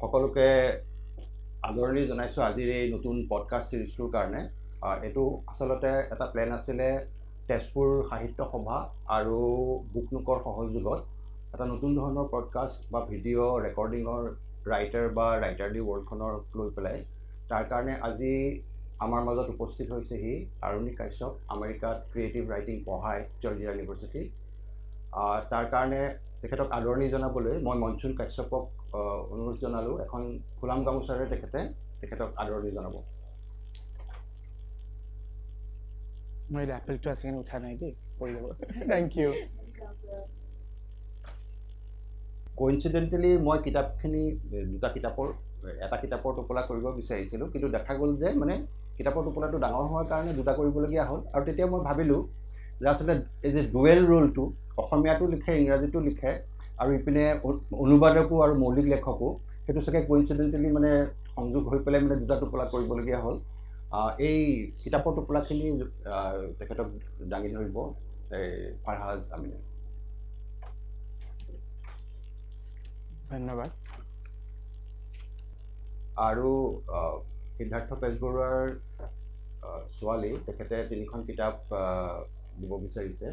সকলোকে আদৰণি জনাইছোঁ আজিৰ এই নতুন পডকাষ্ট চিৰিজটোৰ কাৰণে। এইটো আচলতে এটা প্লেন আছিলে তেজপুৰ সাহিত্য সভা আৰু বুকনুকৰ সহযোগত এটা নতুন ধৰণৰ পডকাষ্ট বা ভিডিঅ' ৰেকৰ্ডিঙৰ ৰাইটাৰ দি ৱৰ্ল্ডখনক লৈ পেলাই। তাৰ কাৰণে আজি আমাৰ মাজত উপস্থিত হৈছেহি আৰুণী কাশ্যপ, আমেৰিকাত ক্ৰিয়েটিভ ৰাইটিং পঢ়ায় জৰ্জিয়া ইউনিভাৰ্চিটি। তাৰ কাৰণে তেখেতক আদৰণি জনাবলৈ মই মনচুন কাশ্যপক অনুৰোধ জনালোঁ এখন ফুলাম গামোচাৰে তেখেতক আদৰণি জনাব। মই এপলটো আছে কিন্তু উঠা নাই দেই, কৰি যাব। Thank U. কোইনচিডেণ্টেলি মই কিতাপখিনি এটা কিতাপৰ টোপোলা কৰিব বিচাৰিছিলোঁ, কিন্তু দেখা গ'ল যে মানে কিতাপৰ টোপোলাটো ডাঙৰ হোৱাৰ কাৰণে দুটা কৰিবলগীয়া হ'ল। আৰু তেতিয়া মই ভাবিলোঁ যে আচলতে এই যে ডুৱেল ৰোলটো, অসমীয়াটো লিখে ইংৰাজীটো লিখে আৰু ইপিনে অনুবাদকো আৰু মৌলিক লেখকো, সেইটো চাগে কোইনচিডেণ্টেলি মানে সংযোগ হৈ পেলাই মানে দুটা টোপোলা কৰিবলগীয়া হ'ল। এই কিতাপৰ টোপোলাখিনি তেখেতক দাঙি ধৰিব ফাৰহাজ আমিনে। ধন্যবাদ। আৰু সিদ্ধাৰ্থ বেজবৰুৱাৰ ছোৱালী, তেখেতে 3খন কিতাপ দিব বিচাৰিছে।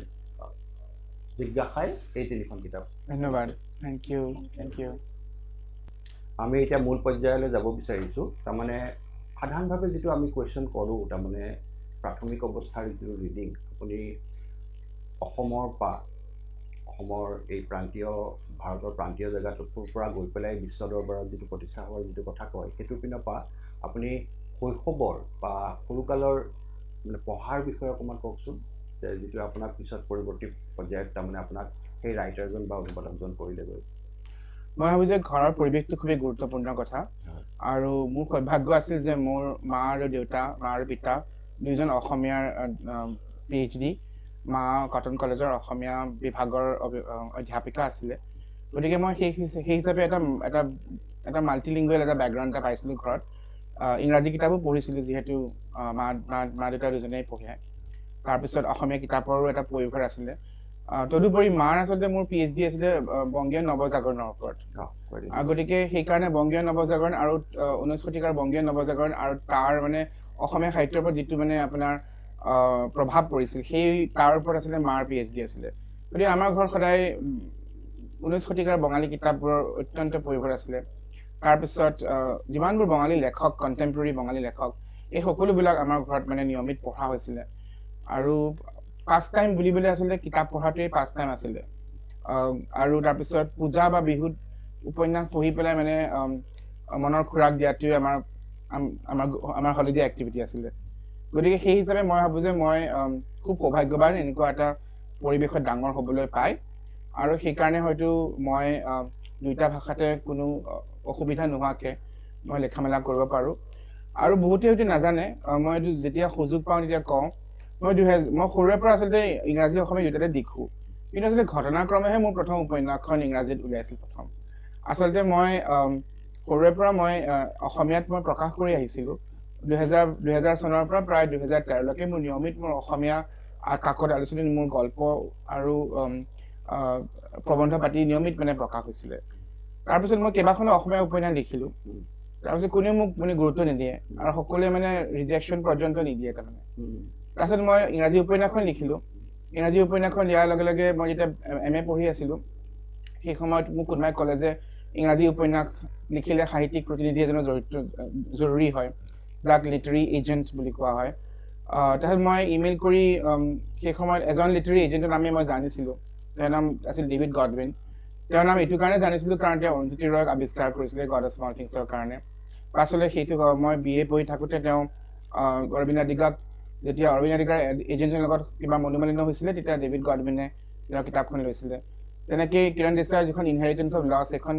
জিজ্ঞাসাই এই 3খন কিতাপ। ধন্যবাদ। Thank you. আমি এতিয়া মূল পৰ্যায়লৈ যাব বিচাৰিছোঁ। তাৰমানে সাধাৰণভাৱে যিটো আমি কুৱেশ্যন কৰোঁ, তাৰমানে প্ৰাথমিক অৱস্থাৰ যিটো ৰিডিং, আপুনি অসমৰ এই ভাৰতৰ প্ৰান্তীয় জেগাটোৰ পৰা গৈ পেলাই বিশ্ব দৰবাৰত যিটো প্ৰতিষ্ঠা হোৱাৰ যিটো কথা কয়, সেইটোৰ পিনৰ পৰা আপুনি শৈশৱৰ বা সৰুকালৰ মানে পঢ়াৰ বিষয়ে অকণমান কওকচোন, যে যিটো আপোনাক পিছত পৰৱৰ্তী পৰ্যায়ত তাৰমানে আপোনাক সেই ৰাইটাৰজন বা অনুবাদকজন কৰিলেগৈ। মই ভাবোঁ যে ঘৰৰ পৰিৱেশটো খুবেই গুৰুত্বপূৰ্ণ কথা। আৰু মোৰ সৌভাগ্য আছিল যে মোৰ মা আৰু পিতা দুয়োজন অসমীয়াৰ PhD। মা কটন কলেজৰ অসমীয়া বিভাগৰ অধ্যাপিকা আছিলে। গতিকে মই সেই হিচাপে এটা মাল্টিলিংগুৱেল এটা বেকগ্ৰাউণ্ড এটা পাইছিলোঁ ঘৰত। ইংৰাজী কিতাপো পঢ়িছিলোঁ, যিহেতু মা দেউতা দুজনেই পঢ়ায়। তাৰপিছত অসমীয়া কিতাপৰো এটা পৰিসৰ আছিলে। তদুপৰি মাৰ আচলতে মোৰ PhD আছিলে বংগীয় নৱজাগৰণৰ ওপৰত। গতিকে সেইকাৰণে বংগীয় নৱজাগৰণ আৰু 19 শতিকাৰ বংগীয় নৱজাগৰণ আৰু তাৰ মানে অসমীয়া সাহিত্যৰ ওপৰত যিটো মানে আপোনাৰ প্ৰভাৱ পৰিছিল, তাৰ ওপৰত আছিলে মাৰ PhD আছিলে। গতিকে আমাৰ ঘৰত সদায় 19 শতিকাৰ বঙালী কিতাপবোৰৰ অত্যন্ত পৰিসৰ আছিলে। তাৰপিছত যিমানবোৰ বঙালী লেখক, কণ্টেম্পৰেৰী বঙালী লেখক, এই সকলোবিলাক আমাৰ ঘৰত মানে নিয়মিত পঢ়া হৈছিলে। আৰু পাষ্ট টাইম বুলিবলৈ আচলতে কিতাপ পঢ়াটোৱেই পাষ্ট টাইম আছিলে। আৰু তাৰপিছত পূজা বা বিহুত উপন্যাস পঢ়ি পেলাই মানে মনৰ খোৰাক দিয়াটোৱে আমাৰ হলিডে এক্টিভিটি আছিলে। গতিকে সেই হিচাপে মই ভাবোঁ যে মই খুব সৌভাগ্যৱান এনেকুৱা এটা পৰিৱেশত ডাঙৰ হ'বলৈ পাই। আৰু সেইকাৰণে হয়তো মই দুইটা ভাষাতে কোনো অসুবিধা নোহোৱাকৈ মই লেখা মেলা কৰিব পাৰোঁ। আৰু বহুতে হয়তো নাজানে, মই যেতিয়া সুযোগ পাওঁ তেতিয়া কওঁ, মই সৰুৰে পৰা আচলতে ইংৰাজী অসমীয়া দুয়োটাতে লিখোঁ। কিন্তু আচলতে ঘটনাক্ৰমেহে মোৰ প্ৰথম উপন্যাসখন ইংৰাজীত উলিয়াইছিল প্ৰথম। আচলতে মই সৰুৰে পৰা অসমীয়াত মই প্ৰকাশ কৰি আহিছিলোঁ। 2000 চনৰ পৰা প্ৰায় 2013লৈকে মোৰ নিয়মিত অসমীয়া কাকত আলোচনীত মোৰ গল্প আৰু প্ৰবন্ধ পাতি নিয়মিত মানে প্ৰকাশ হৈছিলে। তাৰপিছত মই কেইবাখনো অসমীয়া উপন্যাস লিখিলোঁ। তাৰপিছত কোনেও মোক মানে গুৰুত্ব নিদিয়ে আৰু সকলোৱে মানে ৰিজেকশ্যন পৰ্যন্ত নিদিয়ে তাৰমানে। তাৰপিছত মই ইংৰাজী উপন্যাসখন লিখিলোঁ। ইংৰাজী উপন্যাসখন দিয়াৰ লগে লগে মই যেতিয়া MA পঢ়ি আছিলোঁ, সেই সময়ত মোক কোনোবাই ক'লে যে ইংৰাজী উপন্যাস লিখিলে সাহিত্যিক প্ৰতিনিধি এজনৰ জৰুৰী হয়, যাক লিটাৰী এজেণ্ট বুলি কোৱা হয়। তাৰপিছত মই ইমেইল কৰি সেই সময়ত এজন লিটাৰী এজেণ্টৰ নামে মই জানিছিলোঁ। তেওঁৰ নাম আছিল ডেভিড গডৱিন। তেওঁৰ নাম এইটো কাৰণে জানিছিলোঁ কাৰণ তেওঁ অৰুন্ধতী ৰয়ক আৱিষ্কাৰ কৰিছিলে গড অফ স্মল থিংছৰ কাৰণে। পাছলৈ সেইটো মই BA পঢ়ি থাকোঁতে তেওঁ অৰবিন্দ দিগাক, যেতিয়া অৰবিন্দ দিগাৰ এজেণ্টজনৰ লগত কিবা মনোমালিন্য হৈছিলে, তেতিয়া ডেভিড গডৱিনে তেওঁৰ কিতাপখন লৈছিলে। তেনেকৈ কিৰণ দেশাইৰ যিখন ইনহেৰিটেন্স অফ লছ, সেইখন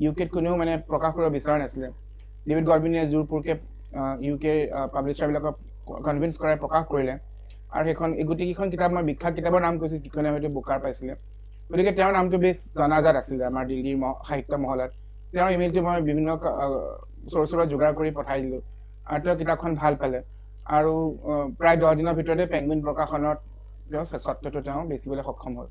UKত কোনেও মানে প্ৰকাশ কৰিব বিচৰা নাছিলে। ডেভিড গডৱিনে জোৰপোৰকৈ UK পাব্লিচাৰবিলাকক কনভিন্স কৰাই প্ৰকাশ কৰিলে। আৰু এই গোটেইকেইখন কিতাপ মই বিখ্যাত কিতাপৰ নাম কৈছোঁ, যিখনে হয়তো বুকাৰ পাইছিলে। গতিকে তেওঁৰ নামটো বেছ জনাজাত আছিলে আমাৰ দিল্লীৰ সাহিত্য মহলত। তেওঁৰ ইমেইলটো মই বিভিন্ন চ'ৰ্চৰ পৰা যোগাৰ কৰি পঠাই দিলোঁ আৰু তেওঁ কিতাপখন ভাল পালে। আৰু প্ৰায় 10 দিনৰ ভিতৰতে পেংগুইন প্ৰকাশনত স্বত্বটো তেওঁ বেচিবলৈ সক্ষম হ'ল।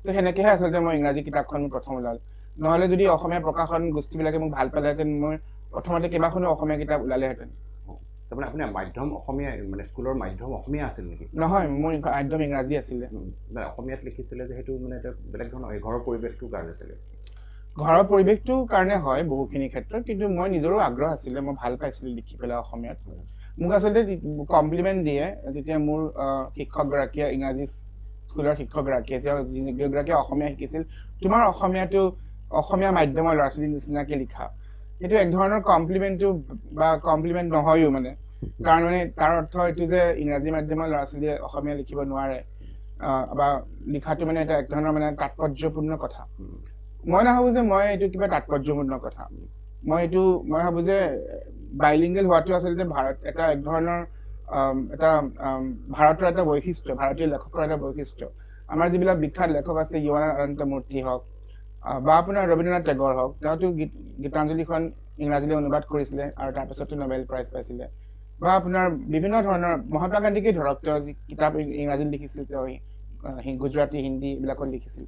তো সেনেকৈহে আচলতে মই ইংৰাজী কিতাপখন প্ৰথম ওলাল। নহ'লে যদি অসমীয়া প্ৰকাশন গোষ্ঠীবিলাকে মোক ভাল পালেহেঁতেন মই প্ৰথমতে কেইবাখনো অসমীয়া কিতাপ ওলালেহেঁতেন। তাৰমানে আপোনাৰ মাধ্যম অসমীয়া মানে স্কুলৰ মাধ্যম অসমীয়া আছিল নেকি? নহয়, মোৰ মাধ্যম ইংৰাজী আছিলে। অসমীয়াত লিখিছিলে যে সেইটো মানে এটা বেলেগ ধৰণৰ ঘৰৰ পৰিৱেশটোৰ কাৰণে আছিলে। ঘৰৰ পৰিৱেশটোৰ কাৰণে হয় বহুখিনি ক্ষেত্ৰত, কিন্তু মই নিজৰো আগ্ৰহ আছিলে, মই ভাল পাইছিলোঁ লিখি পেলাই অসমীয়াত। মোক আচলতে কমপ্লিমেণ্ট দিয়ে তেতিয়া মোৰ শিক্ষকগৰাকীয়ে, ইংৰাজী স্কুলৰ শিক্ষকগৰাকীয়ে, যিগৰাকীয়ে অসমীয়া শিকিছিল, তোমাৰ অসমীয়াটো অসমীয়া মাধ্যমৰ ল'ৰা ছোৱালীৰ নিচিনাকৈ লিখা, সেইটো এক ধৰণৰ কমপ্লিমেণ্টটো বা কমপ্লিমেণ্ট নহয়ো মানে, কাৰণ মানে তাৰ অৰ্থ এইটো যে ইংৰাজী মাধ্যমৰ ল'ৰা ছোৱালীয়ে অসমীয়া লিখিব নোৱাৰে বা লিখাটো মানে এটা এক ধৰণৰ মানে তাৎপৰ্যপূৰ্ণ কথা। মই নাভাবোঁ যে মই এইটো কিবা তাৎপৰ্যপূৰ্ণ কথা। মই ভাবোঁ যে বাইলিংগেল হোৱাটো আচলতে এটা এক ধৰণৰ এটা ভাৰতৰ এটা বৈশিষ্ট্য, ভাৰতীয় লেখকৰ এটা বৈশিষ্ট্য। আমাৰ যিবিলাক বিখ্যাত লেখক আছে, যুৱানন্দ মূৰ্তি হওক বা আপোনাৰ ৰবীন্দ্ৰনাথ টেগৰ হওক, তেওঁতো গীতাঞ্জলিখন ইংৰাজীলৈ অনুবাদ কৰিছিলে আৰু তাৰপিছতো নোবেল প্ৰাইজ পাইছিলে। বা আপোনাৰ বিভিন্ন ধৰণৰ মহাত্মা গান্ধীকে ধৰক, তেওঁ যি কিতাপ ইংৰাজীত লিখিছিল, তেওঁ গুজৰাটী, হিন্দী এইবিলাকত লিখিছিল,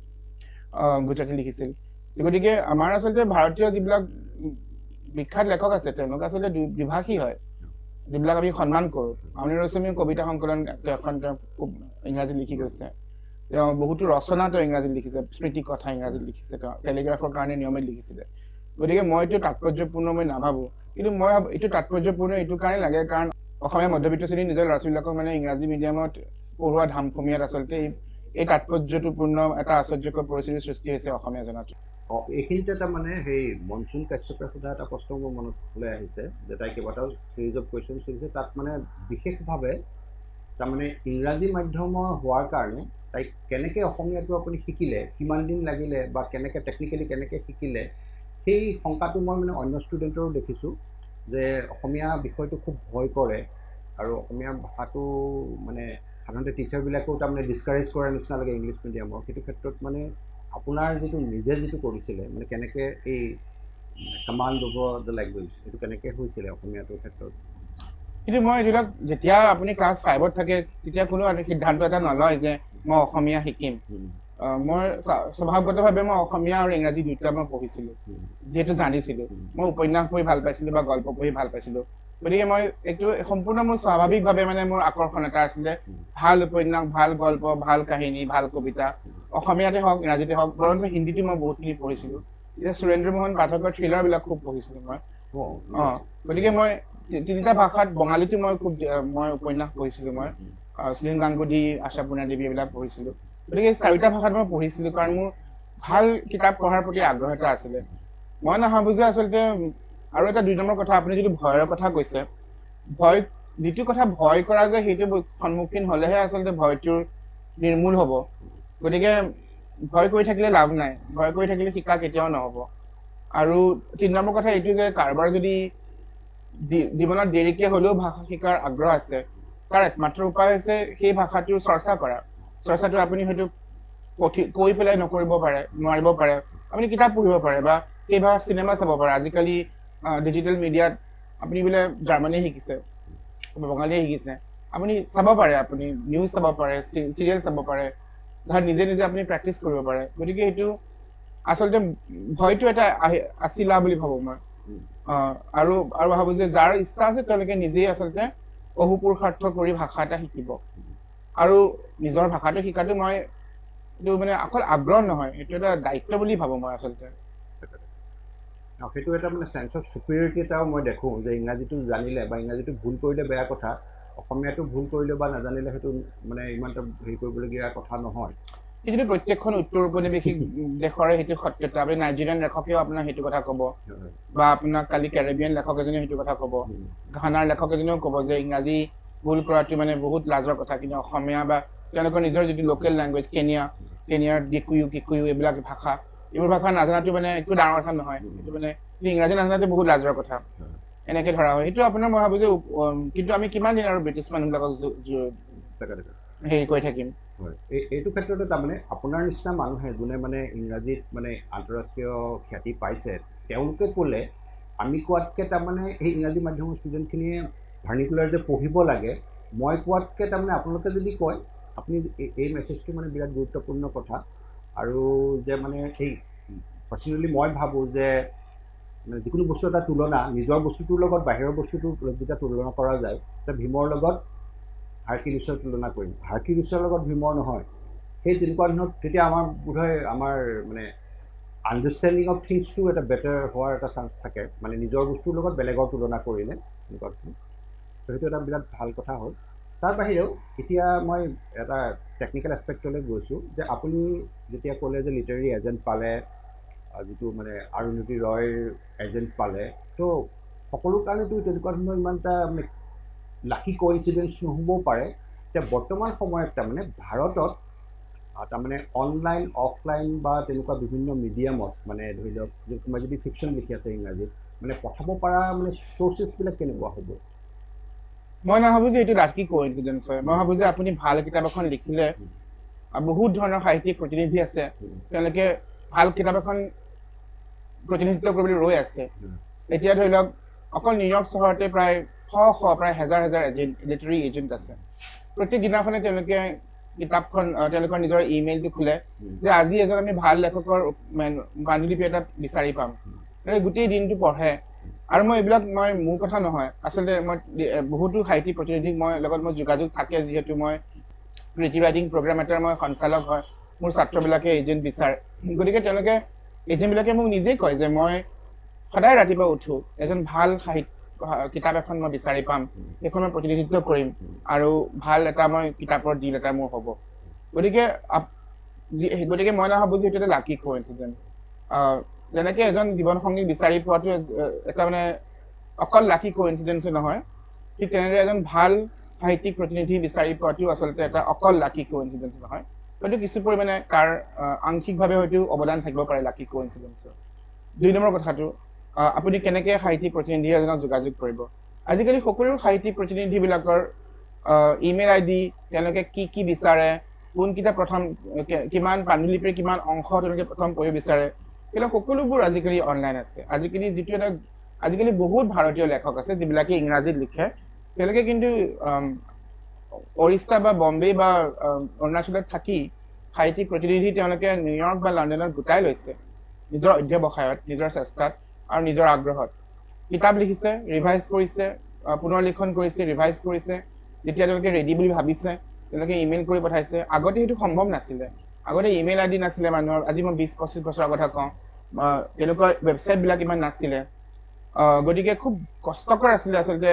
গুজৰাটী লিখিছিল। গতিকে আমাৰ আচলতে ভাৰতীয় যিবিলাক বিখ্যাত লেখক আছে, তেওঁলোক আচলতে দ্বিভাষী হয়, যিবিলাক আমি সন্মান কৰোঁ। অনিল ৰশ্মিৰ কবিতা সংকলন এখন তেওঁ ইংৰাজীত লিখি গৈছে। তেওঁ বহুতো ৰচনা তেওঁ ইংৰাজীত লিখিছে, স্মৃতি কথা ইংৰাজীত লিখিছে, তেওঁ টেলিগ্ৰাফৰ কাৰণে নিয়মিত লিখিছিলে। গতিকে মই এইটো তাৎপৰ্যপূৰ্ণ মই নাভাবোঁ, কিন্তু মই ভাবোঁ এইটো তাৎপৰ্যপূৰ্ণ এইটো কাৰণে লাগে, কাৰণ অসমীয়া মধ্যবিত্ত শ্ৰেণীৰ নিজৰ ল'ৰা ছোৱালীবিলাকক মানে ইংৰাজী মিডিয়ামত পঢ়োৱা ধামখুমীয়াত আচলতে এই তাৎপৰ্যপূৰ্ণ এটা আশ্চৰ্যকৰ পৰিস্থিতিৰ সৃষ্টি হৈছে অসমীয়া জনাটো। এইখিনিতে এটা মানে সেই মনচুন কাশ্যপে সোধা এটা প্ৰশ্ন মোৰ মনলৈ আহিছে, যে তাই কেইবাটাও ছিৰিজ অফ কুৱেশ্যন সুধিছে, তাত মানে বিশেষভাৱে তাৰমানে ইংৰাজী মাধ্যমৰ হোৱাৰ কাৰণে তাইক কেনেকৈ অসমীয়াটো আপুনি শিকিলে, কিমান দিন লাগিলে বা কেনেকৈ টেকনিকেলি কেনেকৈ শিকিলে, সেই শংকাটো মই মানে অন্য ষ্টুডেণ্টৰো দেখিছোঁ যে অসমীয়া বিষয়টো খুব ভয় কৰে আৰু অসমীয়া ভাষাটো মানে সাধাৰণতে টিচাৰবিলাকেও তাৰমানে ডিছকাৰেজ কৰাৰ নিচিনা লাগে ইংলিছ মিডিয়ামৰ। সেইটো ক্ষেত্ৰত মানে আপোনাৰ যিটো কৰিছিলে মানে কেনেকৈ এই কমাণ্ড অভাৰ দ্য লেংগুৱেজ এইটো কেনেকৈ হৈছিলে অসমীয়াটোৰ ক্ষেত্ৰত? কিন্তু মই ধৰি লওক, যেতিয়া আপুনি ক্লাছ 5ত থাকে তেতিয়া কোনো সিদ্ধান্ত এটা নলয় যে মই অসমীয়া শিকিম। মই স্বভাৱগতভাৱে মই অসমীয়া আৰু ইংৰাজী দুয়োটা মই পঢ়িছিলোঁ, যিহেতু জানিছিলোঁ। মই উপন্যাস পঢ়ি ভাল পাইছিলোঁ বা গল্প পঢ়ি ভাল পাইছিলোঁ। গতিকে মই এইটো সম্পূৰ্ণ মোৰ স্বাভাৱিকভাৱে মানে মোৰ আকৰ্ষণ এটা আছিলে, ভাল উপন্যাস, ভাল গল্প, ভাল কাহিনী, ভাল কবিতা, অসমীয়াতে হওক ইংৰাজীতে হওক, বৰঞ্চ হিন্দীটো মই বহুতখিনি পঢ়িছিলোঁ। এতিয়া সুৰেন্দ্ৰ মোহন পাঠকৰ থ্ৰিলাৰবিলাক খুব পঢ়িছিলোঁ মই। গতিকে মই তিনিটা ভাষাত, বঙালীটো মই উপন্যাস পঢ়িছিলোঁ, মই সুনীল গাংগুলী, আশাপূৰ্ণা দেৱী এইবিলাক পঢ়িছিলোঁ। গতিকে চাৰিটা ভাষাত মই পঢ়িছিলোঁ, কাৰণ মোৰ ভাল কিতাপ পঢ়াৰ প্ৰতি আগ্ৰহ এটা আছিলে। মই নাভাবোঁ যে আচলতে, আৰু এটা 2 নম্বৰ কথা, আপুনি যিটো ভয়ৰ কথা কৈছে, যিটো কথা ভয় কৰা যায় সেইটো সন্মুখীন হ'লেহে আচলতে ভয়টোৰ নিৰ্মূল হ'ব। গতিকে ভয় কৰি থাকিলে লাভ নাই, ভয় কৰি থাকিলে শিকা কেতিয়াও নহ'ব। আৰু 3 নম্বৰ কথা এইটো যে কাৰোবাৰ যদি জীৱনত দেৰিকৈ হ'লেও ভাষা শিকাৰ আগ্ৰহ আছে, তাৰ একমাত্ৰ উপায় হৈছে সেই ভাষাটোৰ চৰ্চা কৰা। চৰ্চাটো আপুনি হয়তো কৈ পেলাই নোৱাৰিব পাৰে, আপুনি কিতাপ পঢ়িব পাৰে বা কেইবা চিনেমা চাব পাৰে। আজিকালি ডিজিটেল মিডিয়াত আপুনি বোলে জাৰ্মানীয়ে শিকিছে, বঙালীয়ে শিকিছে, আপুনি চাব পাৰে, আপুনি নিউজ চাব পাৰে, চিৰিয়েল চাব পাৰে, নিজে নিজে আপুনি প্ৰেক্টিচ কৰিব পাৰে। গতিকে এইটো আচলতে ভয়টো এটা আছিলা বুলি ভাবোঁ মই। আৰু ভাবোঁ যে যাৰ ইচ্ছা আছে তেওঁলোকে নিজেই আচলতে অহোপুৰুষাৰ্থ কৰি ভাষা এটা শিকিব। আৰু নিজৰ ভাষাটো শিকাটো মই এইটো মানে অকল আগ্ৰহ নহয়, এইটো এটা দায়িত্ব বুলি ভাবোঁ মই আচলতে। সেইটো এটা মানে চেন্স অফ ছুপিৰিয়ৰিটি এটাও মই দেখোঁ, যে ইংৰাজীটো জানিলে বা ইংৰাজীটো ভুল কৰিলে বেয়া কথা, অসমীয়াটো ভুল কৰিলে বা নাজানিলে সেইটো মানে ইমান এটা হেৰি কৰিবলগীয়া কথা নহয়। সেইটো প্ৰত্যেকখন উত্তৰ উপনিৱেশিক দেশৰে সেইটো সত্যতা। আপুনি নাইজেৰিয়ান লেখকেও আপোনাৰ সেইটো কথা ক'ব, বা আপোনাক কালি কেৰেবিয়ান লেখক এজনেও সেইটো কথা ক'ব, ঘানাৰ লেখক এজনেও ক'ব যে ইংৰাজী ভুল কৰাটো মানে বহুত লাজৰ কথা, কিন্তু অসমীয়া বা তেওঁলোকৰ নিজৰ যিটো লোকেল লেংগুৱেজ, কেনিয়াৰ কিকুয়ু এইবিলাক ভাষা, এইবোৰ ভাষা নাজানাটো মানে একো ডাঙৰ কথা নহয়। সেইটো মানে ইংৰাজী নাজানাটো বহুত লাজৰ কথা, এনেকৈ ধৰা হয়। সেইটো আপোনাৰ মই ভাবোঁ যে, কিন্তু আমি কিমান দিন আৰু ব্ৰিটিছ মানুহবিলাকক হেৰি কৰি থাকিম। হয়, এইটো ক্ষেত্ৰতে তাৰমানে আপোনাৰ নিচিনা মানুহে যোনে মানে ইংৰাজীত মানে আন্তঃৰাষ্ট্ৰীয় খ্যাতি পাইছে, তেওঁলোকে ক'লে আমি কোৱাতকৈ তাৰমানে এই ইংৰাজী মাধ্যমৰ ষ্টুডেণ্টখিনিয়ে ভাৰ্নিকুলাৰ যে পঢ়িব লাগে, মই কোৱাতকৈ তাৰমানে আপোনালোকে যদি কয়, আপুনি এই মেছেজটো মানে বিৰাট গুৰুত্বপূৰ্ণ কথা। আৰু যে মানে সেই পাৰ্চনেলি মই ভাবোঁ যে মানে যিকোনো বস্তু এটা তুলনা নিজৰ বস্তুটোৰ লগত বাহিৰৰ বস্তুটোৰ যেতিয়া তুলনা কৰা যায় তেতিয়া ভীমৰ লগত হাৰকিউলিছৰ তুলনা কৰিম, হাৰকিউলিছৰ লগত ভীমৰ নহয়। সেই তেনেকুৱা ধৰণৰ তেতিয়া আমাৰ বোধহয় আমাৰ মানে আণ্ডাৰষ্টেণ্ডিং অফ থিংছটো এটা বেটাৰ হোৱাৰ এটা চান্স থাকে, মানে নিজৰ বস্তুৰ লগত বেলেগৰ তুলনা কৰিলে তেনেকুৱা ধৰণৰ। তো সেইটো এটা বিৰাট ভাল কথা হ'ল। তাৰ বাহিৰেও এতিয়া মই এটা টেকনিকেল এছপেক্টলৈ গৈছোঁ যে আপুনি যেতিয়া ক'লে যে লিটাৰেৰী এজেণ্ট পালে, যিটো মানে অৰুন্ধতী ৰয়ৰ এজেণ্ট পালে, তো সকলো কাৰণেতো তেনেকুৱা ধৰণৰ ইমান এটা মানে লাকি কোইনচিডেঞ্চ নহ'বও পাৰে। এতিয়া বৰ্তমান সময়ত তাৰমানে ভাৰতত তাৰমানে অনলাইন অফলাইন বা তেনেকুৱা বিভিন্ন মিডিয়ামত মানে ধৰি লওক কোনোবাই যদি ফিকশ্যন লিখি আছে ইংৰাজীত মানে পঠাব পৰা মানে চ'ৰ্চেছবিলাক কেনেকুৱা হ'ব? মই নাভাবোঁ যে এইটো লাকি কোইনচিডেঞ্চ হয়। মই ভাবোঁ যে আপুনি ভাল কিতাপ এখন লিখিলে বহুত ধৰণৰ সাহিত্যিক প্ৰতিনিধি আছে, তেওঁলোকে ভাল কিতাপ এখন প্ৰতিনিধিত্ব কৰিবলৈ ৰৈ আছে। এতিয়া ধৰি লওক অকল নিউয়ৰ্ক চহৰতে প্ৰায় প্ৰায় হাজাৰ এজেণ্ট লিটাৰেৰী এজেণ্ট আছে। প্ৰত্যেক দিনাখনে তেওঁলোকে কিতাপখন তেওঁলোকৰ নিজৰ ইমেইলটো খোলে যে আজি এজন আমি ভাল লেখকৰ পাণ্ডুলিপি এটা বিচাৰি পাম, গোটেই দিনটো পঢ়ে। আৰু মই এইবিলাক মোৰ কথা নহয়, আচলতে মই বহুতো সাহিত্যিক প্ৰতিনিধিক লগত মই যোগাযোগ থাকে, যিহেতু মই ক্ৰিয়েটিভ ৰাইটিং প্ৰগ্ৰাম এটাৰ মই সঞ্চালক হয়, মোৰ ছাত্ৰবিলাকে এজেণ্ট বিচাৰে। গতিকে তেওঁলোকে এজেণ্টবিলাকে মোক নিজেই কয় যে মই সদায় ৰাতিপুৱা উঠোঁ, এজন ভাল কিতাপ এখন মই বিচাৰি পাম, সেইখন মই প্ৰতিনিধিত্ব কৰিম আৰু ভাল এটা মই কিতাপৰ ডিল এটা মোৰ হ'ব। গতিকে মই নাভাবোঁ যে এইটো এটা লাকি কোইনচিডেঞ্চ। যেনেকৈ এজন জীৱনসংগী বিচাৰি পোৱাটো এটা মানে অকল লাকি কোইনচিডেঞ্চো নহয়, ঠিক তেনেদৰে এজন ভাল সাহিত্যিক প্ৰতিনিধি বিচাৰি পোৱাটো আচলতে এটা অকল লাকি কোইনচিডেঞ্চ নহয়, হয়তো কিছু পৰিমাণে তাৰ আংশিকভাৱে হয়তো অৱদান থাকিব পাৰে লাকি কোইনচিডেঞ্চৰ। 2 নম্বৰ কথাটো, আপুনি কেনেকৈ সাহিত্যিক প্ৰতিনিধি এজনক যোগাযোগ কৰিব। আজিকালি সকলো সাহিত্যিক প্ৰতিনিধিবিলাকৰ ইমেইল ID, তেওঁলোকে কি বিচাৰে, কোন কিতাপ প্ৰথম কিমান পাণ্ডুলিপিৰ কিমান অংশ তেওঁলোকে প্ৰথম পঢ়িব বিচাৰে, সেইবিলাক সকলোবোৰ আজিকালি অনলাইন আছে। আজিকালি বহুত ভাৰতীয় লেখক আছে যিবিলাকে ইংৰাজীত লিখে, তেওঁলোকে কিন্তু উৰিষ্যা বা বম্বে বা অৰুণাচলত থাকি সাহিত্যিক প্ৰতিনিধি তেওঁলোকে নিউয়ৰ্ক বা লণ্ডনত গোটাই লৈছে নিজৰ অধ্যৱসায়ত, নিজৰ চেষ্টাত আৰু নিজৰ আগ্ৰহত। কিতাপ লিখিছে, ৰিভাইজ কৰিছে, পুনৰ লিখন কৰিছে, ৰিভাইজ কৰিছে, যেতিয়া তেওঁলোকে ৰেডি বুলি ভাবিছে তেওঁলোকে ইমেইল কৰি পঠাইছে। আগতে সেইটো সম্ভৱ নাছিলে, আগতে ইমেইল ID নাছিলে মানুহৰ। আজি মই 20-25 বছৰৰ কথা কওঁ, তেনেকুৱা ৱেবছাইটবিলাক ইমান নাছিলে। গতিকে খুব কষ্টকৰ আছিলে আচলতে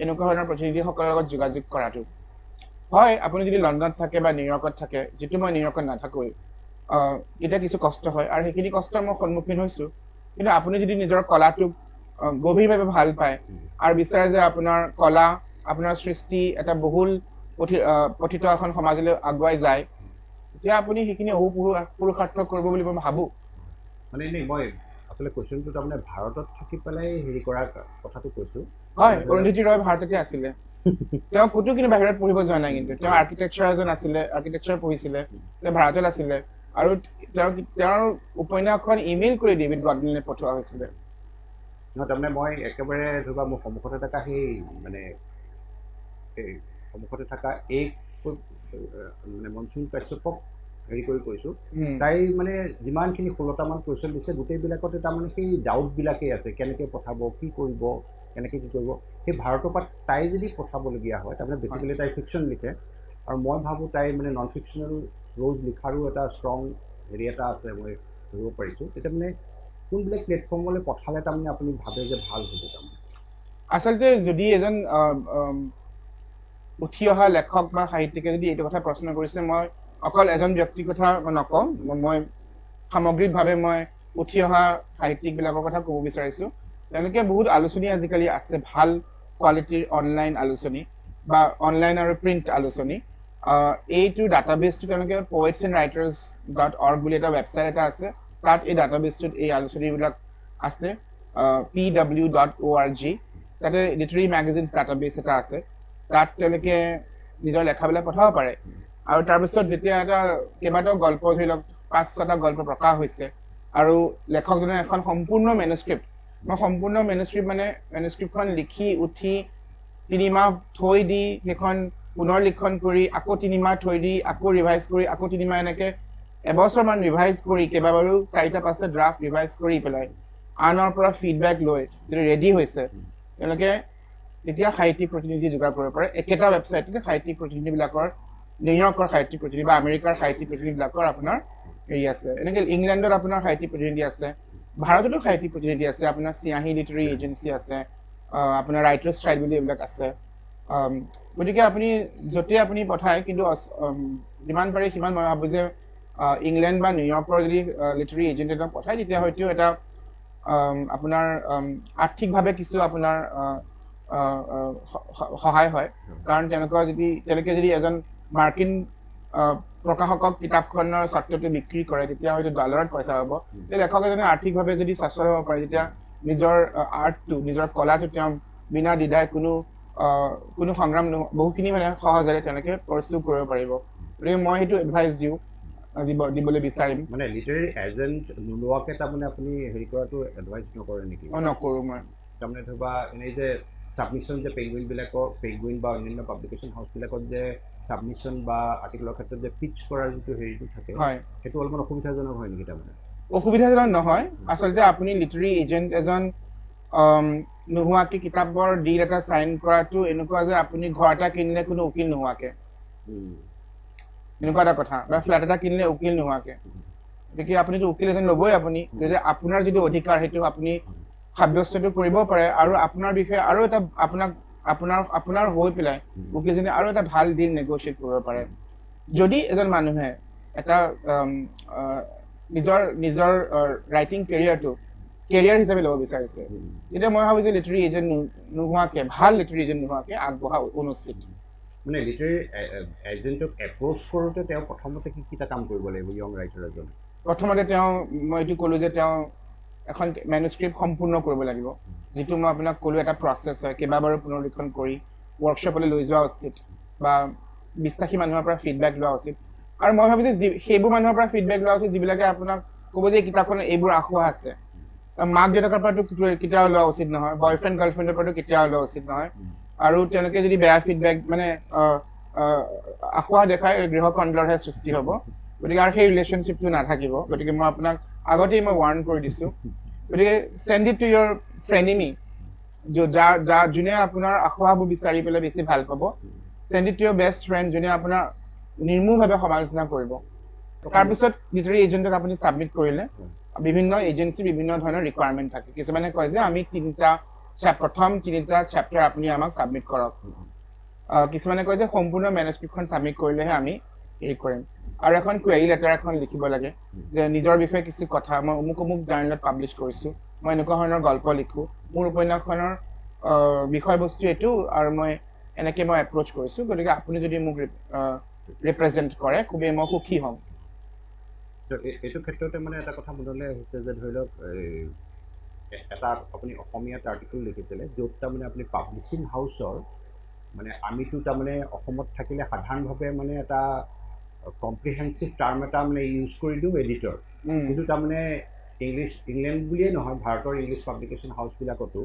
এনেকুৱা ধৰণৰ প্ৰতিনিধিসকলৰ লগত যোগাযোগ কৰাটো। হয়, আপুনি যদি লণ্ডনত থাকে বা নিউয়ৰ্কত থাকে, যিটো মই নিউয়ৰ্কত নাথাকোঁৱেই, তেতিয়া কিছু কষ্ট হয় আৰু সেইখিনি কষ্টৰ মই সন্মুখীন হৈছোঁ। কিন্তু আপুনি যদি নিজৰ কলাটোক গভীৰভাৱে ভাল পায় আৰু বিচাৰে যে আপোনাৰ কলা, আপোনাৰ সৃষ্টি এটা বহুল পঠিত এখন সমাজলৈ আগুৱাই যায়, তেতিয়া আপুনি সেইখিনি পুৰুষাৰ্থ কৰিব বুলি মই ভাবোঁ। মানে এনেই মই আচলতে কুৱেশ্যনটো তাৰমানে ভাৰতত থাকি পেলাই হেৰি কৰাৰ কথাটো কৈছোঁ। হয়, অৰুন্ধতী ৰয় ভাৰততে আছিলে। তেওঁ ক'তো কিন্তু বাহিৰত পঢ়িব যোৱা নাই, কিন্তু তেওঁ আৰ্কিটেক্সাৰ এজন আছিলে, আৰ্কিটেক্সাৰ পঢ়িছিলে, তেওঁ ভাৰতত আছিলে আৰু তেওঁৰ উপন্যাসখন ইমেইল কৰি ডেভিড গডলিনে পঠোৱা হৈছিলে। নহয়, তাৰমানে মই একেবাৰে ধৰিবা মোৰ সন্মুখতে থকা সেই সন্মুখতে থকা মানে মনসুন কাশ্যপক হেৰি কৰি কৈছোঁ। তাই মানে যিমানখিনি 16টামান কুৱেশ্যন দিছে, গোটেইবিলাকতে তাৰমানে সেই ডাউটবিলাকেই আছে, কেনেকৈ পঠাব, কি কৰিব, কেনেকৈ কি কৰিব। সেই ভাৰতৰ পৰা তাই যদি পঠাবলগীয়া হয়, তাৰমানে বেছিকেলি তাই ফিকশ্যন লিখে আৰু মই ভাবোঁ তাই মানে নন ফিকশ্যনেল ৰ'জ লিখাৰো এটা ষ্ট্ৰং হেৰি এটা আছে, মই ধৰিব পাৰিছোঁ। তেতিয়া মানে কোনবিলাক প্লেটফৰ্মলৈ পঠালে তাৰমানে আপুনি ভাবে যে ভাল হ'ব? তাৰমানে আচলতে যদি এজন উঠি অহা লেখক বা সাহিত্যিকে যদি এইটো কথা প্ৰশ্ন কৰিছে, মই অকল এজন ব্যক্তিৰ কথা নকওঁ, মই সামগ্ৰিকভাৱে মই উঠি অহা সাহিত্যিকবিলাকৰ কথা ক'ব বিচাৰিছোঁ। তেওঁলোকে বহুত আলোচনী আজিকালি আছে, ভাল কোৱালিটিৰ অনলাইন আলোচনী বা অনলাইন আৰু প্ৰিণ্ট আলোচনী। এইটো ডাটাবেছটো তেওঁলোকে poetsandwriters.org বুলি এটা ৱেবছাইট এটা আছে, তাত এই ডাটাবেছটোত এই আলোচনীবিলাক আছে। pw.org, তাতে লিটাৰেৰী মেগাজিনছ ডাটাবেছ এটা আছে, তাত তেওঁলোকে নিজৰ লেখাবিলাক পঠাব পাৰে। আৰু তাৰপিছত যেতিয়া কেইবাটাও গল্প, ধৰি লওক 5-6টা গল্প প্ৰকাশ হৈছে আৰু লেখকজনে এখন সম্পূৰ্ণ মেনুস্ক্ৰিপ্ট, মই সম্পূৰ্ণ মেনুস্ক্ৰিপ্টখন লিখি উঠি 3 মাহ থৈ দি সেইখন পুনৰ লিখন কৰি আকৌ 3 মাহ থৈ দি আকৌ ৰিভাইজ কৰি আকৌ 3 মাহ এনেকৈ এবছৰমান ৰিভাইজ কৰি কেইবাবাৰো 4-5টা ড্ৰাফ্ট ৰিভাইজ কৰি পেলাই আনৰ পৰা ফিডবেক লৈ যদি ৰেডি হৈছে তেওঁলোকে তেতিয়া সাহিত্যিক প্ৰতিনিধি যোগাৰ কৰিব পাৰে একেটা ৱেবছাইটতে সাহিত্যিক প্ৰতিনিধিবিলাকৰ নিউয়ৰ্কৰ সাহিত্যিক প্ৰতিনিধি বা আমেৰিকাৰ সাহিত্যিক প্ৰতিনিধিবিলাকৰ আপোনাৰ হেৰি আছে এনেকৈ ইংলেণ্ডত আপোনাৰ সাহিত্যিক প্ৰতিনিধি আছে ভাৰততো সাহিত্যিক প্ৰতিনিধি আছে আপোনাৰ চিয়াহী লিটাৰী এজেঞ্চি আছে আপোনাৰ ৰাইটাৰ্ছ ট্ৰাইব বুলি এইবিলাক আছে গতিকে আপুনি য'তে আপুনি পঠায় কিন্তু যিমান পাৰে সিমান মই ভাবোঁ যে ইংলেণ্ড বা নিউয়ৰ্কৰ যদি লিটাৰী এজেণ্ট এটা পঠায় তেতিয়া হয়তো এটা আপোনাৰ আৰ্থিকভাৱে কিছু আপোনাৰ সহায় হয় কাৰণ তেওঁলোকে যদি এজন মাৰ্কিন প্ৰকাশকক কিতাপখনৰ স্বত্বটো বিক্ৰী কৰে তেতিয়া হয়তো ডলাৰত পইচা পাব সেই লেখক এজনে আৰ্থিকভাৱে যদি সচ্ছল হ'ব পাৰে তেতিয়া নিজৰ আৰ্টটো নিজৰ কলাটো তেওঁ বিনা দ্বিধাই কোনো সংগ্ৰাম বহুখিনি মানে সহজেৰে তেওঁলোকে পাৰ্চু কৰিব পাৰিব গতিকে মই সেইটো এডভাইচ দিবলৈ বিচাৰিম মানে লিটাৰী এজেণ্ট নোলোৱাকৈ তাৰমানে আপুনি হেৰি কৰাটো এডভাইচ নকৰে নেকি নকৰোঁ মই তাৰমানে ধৰবা এনেই যে ছাবমিশ্যন যে পেঙ্গুইন বা অন্যান্য পাব্লিকেশ্যন হাউচবিলাকত যে ছাবমিশ্যন বা আৰ্টিকলৰ ক্ষেত্ৰত যে পিচ কৰাৰ যিটো হেৰিটো থাকে সেইটো অলপমান অসুবিধাজনক হয় নেকি তাৰমানে অসুবিধাজনক নহয় আচলতে আপুনি লিটাৰী এজেণ্ট এজন নোহোৱাকৈ কিতাপৰ ডিল এটা চাইন কৰাটো এনেকুৱা যে আপুনি ঘৰ এটা কিনিলে কোনো উকিল নোহোৱাকৈ এনেকুৱা এটা কথা বা ফ্লেট এটা কিনিলে উকিল নোহোৱাকৈ গতিকে আপুনিতো উকিল এজন ল'বই আপুনি যে আপোনাৰ যিটো অধিকাৰ সেইটো আপুনি সাব্যস্তটো কৰিব পাৰে আৰু আপোনাৰ বিষয়ে আৰু এটা আপোনাৰ হৈ পেলাই উকিলজনে আৰু এটা ভাল ডিল নেগোচিয়েট কৰিব পাৰে যদি এজন মানুহে এটা নিজৰ ৰাইটিং কেৰিয়াৰ হিচাপে ল'ব বিচাৰিছে তেতিয়া মই ভাবোঁ যে লিটাৰী এজেণ্ট নোহোৱাকৈ ভাল লিটাৰী এজেণ্ট নোহোৱাকৈ আগবঢ়া অনুচিত মানে লিটাৰী এজেণ্টক এপ্ৰ'চ কৰোঁতে তেওঁ প্ৰথমতে কি কাম কৰিব লাগিব য়ং ৰাইটাৰ এজনে প্ৰথমতে মই এইটো ক'লোঁ যে তেওঁ এখন মেনুস্ক্ৰিপ্ট সম্পূৰ্ণ কৰিব লাগিব যিটো মই আপোনাক ক'লোঁ এটা প্ৰচেছ হয় কেইবাবাৰো পুনৰীক্ষণ কৰি ৱৰ্কশ্বপলৈ লৈ যোৱা উচিত বা বিশ্বাসী মানুহৰ পৰা ফিডবেক লোৱা উচিত আৰু মই ভাবোঁ যে সেইবোৰ মানুহৰ পৰা ফিডবেক লোৱা উচিত যিবিলাকে আপোনাক ক'ব যে কিতাপখনত এইবোৰ আখুৱা আছে মাক দেউতাকৰ পৰাতো কেতিয়াও লোৱা উচিত নহয় বয়ফ্ৰেণ্ড গাৰ্লফ্ৰেণ্ডৰ পৰাতো কেতিয়াও লোৱা উচিত নহয় আৰু তেওঁলোকে যদি বেয়া ফিডবেক মানে আখুৱা দেখায় গৃহকন্দলৰহে সৃষ্টি হ'ব গতিকে আৰু সেই ৰিলেশ্যনশ্বিপটো নাথাকিব গতিকে মই আপোনাক আগতেই মই ৱাৰ্ণ কৰি দিছোঁ গতিকে send it to your frenemy যোনে আপোনাৰ আখুৱাবোৰ বিচাৰি পেলাই বেছি ভাল পাব send it to your best friend যোনে আপোনাৰ নিৰ্মূলভাৱে সমালোচনা কৰিব তাৰপিছত লিটাৰী এজেণ্টক আপুনি ছাবমিট কৰিলে বিভিন্ন এজেঞ্চিৰ বিভিন্ন ধৰণৰ ৰিকুৱাৰমেণ্ট থাকে কিছুমানে কয় যে আমি প্ৰথম 3টা চেপ্টাৰ আপুনি আমাক ছাবমিট কৰক কিছুমানে কয় যে সম্পূৰ্ণ মেনুস্ক্ৰিপ্টখন ছাবমিট কৰিলেহে আমি হেৰি কৰিম আৰু এখন কুৱেৰি লেটাৰ এখন লিখিব লাগে যে নিজৰ বিষয়ে কিছু কথা মই অমুক জাৰ্নেলত পাব্লিছ কৰিছোঁ মই এনেকুৱা ধৰণৰ গল্প লিখোঁ মোৰ উপন্যাসখনৰ বিষয়বস্তু এইটো আৰু মই এপ্ৰ'চ কৰিছোঁ গতিকে আপুনি যদি মোক ৰিপ্ৰেজেণ্ট কৰে খুবেই মই সুখী হ'ম এইটো ক্ষেত্ৰতে মানে এটা কথা মনলৈ আহিছে যে ধৰি লওক এটা আপুনি অসমীয়াত আৰ্টিকল লিখিছিলে য'ত তাৰমানে আপুনি পাব্লিছিং হাউচৰ মানে আমিতো তাৰমানে অসমত থাকিলে সাধাৰণভাৱে মানে এটা কম্প্ৰিহেনচিভ টাৰ্ম এটা মানে ইউজ কৰি দিওঁ এডিটৰ কিন্তু তাৰমানে ইংলেণ্ড বুলিয়েই নহয় ভাৰতৰ ইংলিছ পাব্লিকেশ্যন হাউচবিলাকতো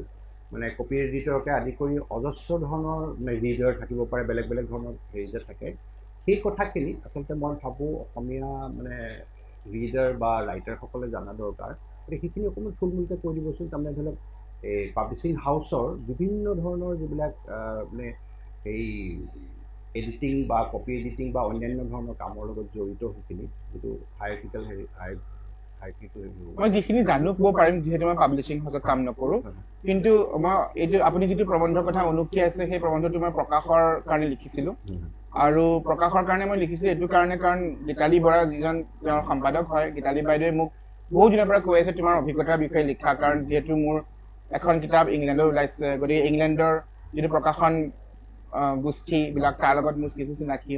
মানে কপি এডিটৰকে আদি কৰি অজস্ৰ ধৰণৰ মানে ৰিডাৰ থাকিব পাৰে বেলেগ ধৰণৰ ৰিডাৰ থাকে সেই কথাখিনি আচলতে মই ভাবোঁ অসমীয়া মানে ৰিডাৰ বা ৰাইটাৰসকলে জনা দৰকাৰ গতিকে সেইখিনি অকণমান থুলমূলকৈ কৈ দিবচোন তাৰমানে ধৰি লওক এই পাব্লিছিং হাউচৰ বিভিন্ন ধৰণৰ যিবিলাক মানে এই এডিটিং বা কপি এডিটিং বা অন্যান্য ধৰণৰ কামৰ লগত জড়িত সেইখিনি যিটো হায়াৰটিকেল মই যিখিনি জানো ক'ব পাৰিম যিহেতু মই পাব্লিছিং হাউচত কাম নকৰোঁ কিন্তু মই এইটো আপুনি যিটো প্ৰবন্ধৰ কথা অনুকি আছে সেই প্ৰবন্ধটো মই প্ৰকাশৰ কাৰণে লিখিছিলোঁ আৰু প্ৰকাশৰ কাৰণে মই লিখিছিলোঁ এইটো কাৰণে কাৰণ গীতালী বৰা যিজন তেওঁৰ সম্পাদক হয় গীতালী বাইদেৱে মোক বহু দিনৰ পৰা কৈ আছে তোমাৰ অভিজ্ঞতাৰ বিষয়ে লিখা কাৰণ যিহেতু মোৰ এখন কিতাপ ইংলেণ্ডত ওলাইছে গতিকে ইংলেণ্ডৰ যিটো প্ৰকাশন গোষ্ঠীবিলাক তাৰ লগত মোৰ কিছু চিনাকি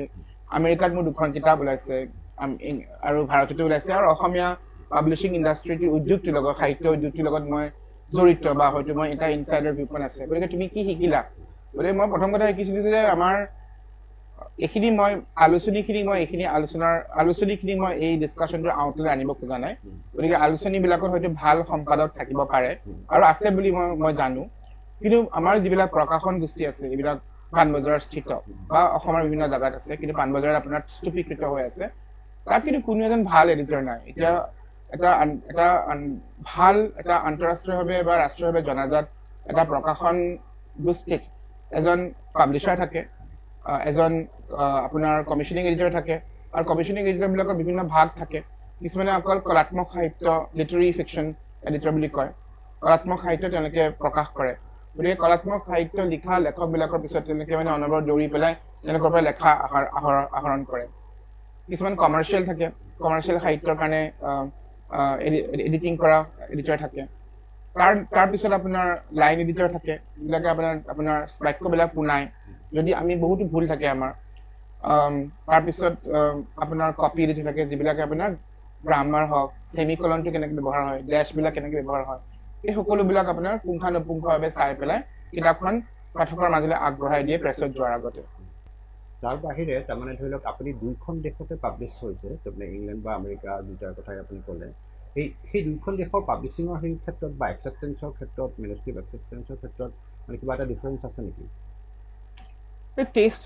আমেৰিকাত মোৰ 2খন কিতাপ ওলাইছে আৰু ভাৰততো ওলাইছে আৰু অসমীয়া পাব্লিছিং ইণ্ডাষ্ট্ৰিটোৰ উদ্যোগটোৰ লগত সাহিত্য উদ্যোগটোৰ লগত মই জড়িত বা হয়তো মই এটা ইনচাইডাৰ ভিউখন আছে গতিকে তুমি কি শিকিলা গতিকে মই প্ৰথম কথা শিকিছিলোঁ যে আমাৰ এইখিনি মই আলোচনীখিনি মই এই ডিছকাশ্যনটোৰ আউটলৈ আনিব খোজা নাই গতিকে আলোচনীবিলাকত হয়তো ভাল সম্পাদক থাকিব পাৰে আৰু আছে বুলি মই জানো কিন্তু আমাৰ যিবিলাক প্ৰকাশন গোষ্ঠী আছে এইবিলাক পাণবজাৰত স্থিত বা অসমৰ বিভিন্ন জেগাত আছে কিন্তু পাণবজাৰত আপোনাৰ স্তূপীকৃত হৈ আছে তাত কিন্তু কোনো এজন ভাল এডিটৰ নাই এতিয়া এটা ভাল এটা আন্তঃৰাষ্ট্ৰীয়ভাৱে বা ৰাষ্ট্ৰীয়ভাৱে জনাজাত এটা প্ৰকাশন গোষ্ঠীত এজন পাব্লিশ্বাৰ থাকে এজন আপোনাৰ কমিশনিং এডিটৰ থাকে আৰু কমিশনিং এডিটৰবিলাকৰ বিভিন্ন ভাগ থাকে কিছুমানে অকল কলাত্মক সাহিত্য লিটাৰী ফিকশ্যন এডিটৰ বুলি কয় কলাত্মক সাহিত্য তেওঁলোকে প্ৰকাশ কৰে গতিকে কলাত্মক সাহিত্য লিখা লেখকবিলাকৰ পিছত তেওঁলোকে মানে অনবৰত দৌৰি পেলাই তেওঁলোকৰ পৰা লেখা আহৰণ কৰে কিছুমান কমাৰ্চিয়েল থাকে কমাৰ্চিয়েল সাহিত্যৰ কাৰণে এডিটিং কৰা এডিটৰ থাকে তাৰ পিছত আপোনাৰ লাইন এডিটৰ থাকে যিবিলাকে আপোনাৰ বাক্যবিলাক পুনায় যদি আমি বহুতো ভুল থাকে আমাৰ তাৰপিছত আপোনাৰ কপি এডিটৰ থাকে যিবিলাকে আপোনাৰ গ্ৰামাৰ হওক সেমিকলনটো কেনেকৈ ব্যৱহাৰ হয় ডেছবিলাক কেনেকৈ ব্যৱহাৰ হয় এই সকলোবিলাক আপোনাৰ পুংখানুপুংখভাৱে চাই পেলাই কিতাপখন পাঠকৰ মাজলৈ আগবঢ়াই দিয়ে প্ৰেছত যোৱাৰ আগতে তাৰ বাহিৰে তাৰমানে ধৰি লওক আপুনি দুইখন দেশতে পাব্লিছ হৈছে তাৰমানে ইংলেণ্ড বা আমেৰিকা দুটাৰ কথাই আপুনি ক'লে সেই দুইখন দেশৰ পাব্লিছিঙৰ সেই ক্ষেত্ৰত বা একচেপ্টেঞ্চৰ ক্ষেত্ৰত মেনুস্ক্ৰিপ্ট একচেপ্টেঞ্চৰ ক্ষেত্ৰত মানে কিবা এটা ডিফাৰেঞ্চ আছে নেকি টেষ্ট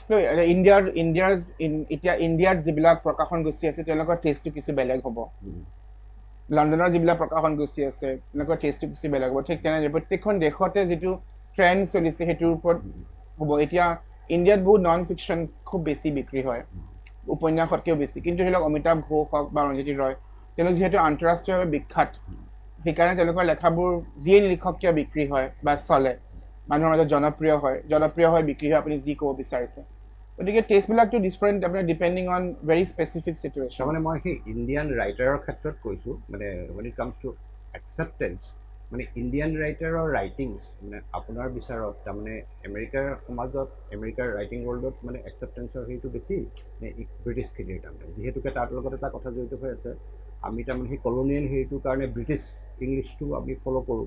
ইণ্ডিয়াত যিবিলাক প্ৰকাশন গোষ্ঠী আছে তেওঁলোকৰ টেষ্টটো কিছু বেলেগ হ'ব লণ্ডনৰ যিবিলাক প্ৰকাশন গোষ্ঠী আছে তেওঁলোকৰ টেষ্টটো কিছু বেলেগ হ'ব ঠিক তেনেদৰে প্ৰত্যেকখন দেশতে যিটো ট্ৰেণ্ড চলিছে সেইটোৰ ওপৰত হ'ব এতিয়া ইণ্ডিয়াত বহুত নন ফিকশ্যন খুব বেছি বিক্ৰী হয় উপন্যাসতকৈও বেছি কিন্তু ধৰি লওক অমিতাভ ঘোষ হওক বা ৰঞ্জিত ৰয় তেওঁলোক যিহেতু আন্তঃৰাষ্ট্ৰীয়ভাৱে বিখ্যাত সেইকাৰণে তেওঁলোকৰ লেখাবোৰ যিয়ে নিলিখক কিয় বিক্ৰী হয় বা চলে মানুহৰ মাজত জনপ্ৰিয় হয় বিক্ৰী হয় আপুনি যি ক'ব বিচাৰিছে গতিকে টেষ্টবিলাকতো ডিফাৰেণ্ট আপোনাৰ depending on very specific situation মানে মই সেই ইণ্ডিয়ান ৰাইটাৰৰ ক্ষেত্ৰত কৈছোঁ মানে when it comes to acceptance মানে ইণ্ডিয়ান ৰাইটাৰৰ ৰাইটিংছ মানে আপোনাৰ বিচাৰত তাৰমানে আমেৰিকাৰ সমাজত আমেৰিকাৰ ৰাইটিং ৱৰ্ল্ডত মানে একচেপ্টেঞ্চৰ সেইটো বেছি নে ব্ৰিটিছখিনিৰ তাৰমানে যিহেতুকে তাৰ লগত এটা কথা জড়িত হৈ আছে আমি তাৰমানে সেই কলনিয়েল হেৰিটোৰ কাৰণে ব্ৰিটিছ ইংলিছটো আমি ফ'ল' কৰোঁ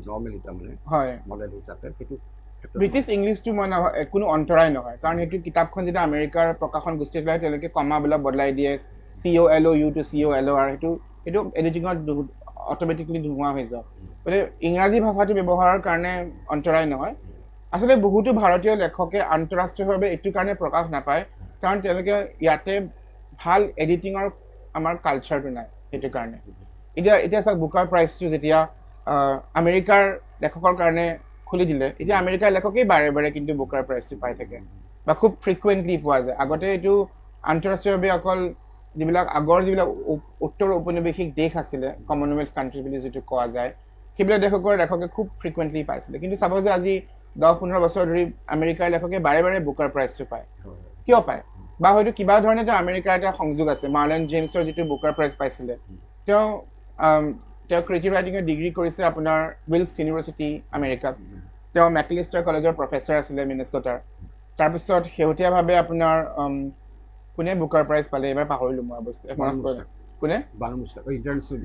নৰ্মেলি তাৰমানে হয় মডেল হিচাপে সেইটো ব্ৰিটিছ ইংলিছটো মই কোনো অন্তৰায় নহয় কাৰণ সেইটো কিতাপখন যেতিয়া আমেৰিকাৰ প্ৰকাশন গোষ্ঠী আছিলে তেওঁলোকে কমাবিলাক বদলাই দিয়ে COLOU to COLOR সেইটো এডিটিঙত অট'মেটিকলি নোহোৱা হৈ যায় গতিকে ইংৰাজী ভাষাটো ব্যৱহাৰৰ কাৰণে অন্তৰায় নহয় আচলতে বহুতো ভাৰতীয় লেখকে আন্তঃৰাষ্ট্ৰীয়ভাৱে এইটো কাৰণে প্ৰকাশ নাপায় কাৰণ তেওঁলোকে ইয়াতে ভাল এডিটিঙৰ আমাৰ কালচাৰটো নাই সেইটো কাৰণে এতিয়া চাওক বুকাৰ প্ৰাইজটো যেতিয়া আমেৰিকাৰ লেখকৰ কাৰণে খুলি দিলে এতিয়া আমেৰিকাৰ লেখকেই বাৰে বাৰে কিন্তু বুকাৰ প্ৰাইজটো পাই থাকে বা খুব ফ্ৰিকুৱেণ্টলি পোৱা যায় আগতে এইটো আন্তঃৰাষ্ট্ৰীয়ভাৱে অকল যিবিলাক উত্তৰ ঔপনিৱেশিক দেশ আছিলে কমনৱেলথ কাণ্ট্ৰি বুলি যিটো কোৱা যায় সেইবিলাক লেখকে খুব ফ্ৰিকুৱেণ্টলি পাইছিলে কিন্তু চাব যে আজি 10-15 বছৰ ধৰি আমেৰিকাৰ লেখকে বাৰে বাৰে বুকাৰ প্ৰাইজটো পায় কিয় পায় বা হয়তো কিবা ধৰণে আমেৰিকাৰ এটা সংযোগ আছে মাৰ্লেন জেমছৰ যিটো বুকাৰ প্ৰাইজ পাইছিলে তেওঁ ক্ৰিয়েটিভ ৰাইটিঙৰ ডিগ্ৰী কৰিছে আপোনাৰ উইলছ ইউনিভাৰ্চিটি আমেৰিকাত তেওঁ মেকলিষ্টাৰ কলেজৰ প্ৰফেচাৰ আছিলে মিনেছ'টাৰ তাৰপিছত শেহতীয়াভাৱে আপোনাৰ কোনে বুকাৰ প্ৰাইজ পালে এবাৰ পাহৰিলোঁ মই অৱশ্যে কোনে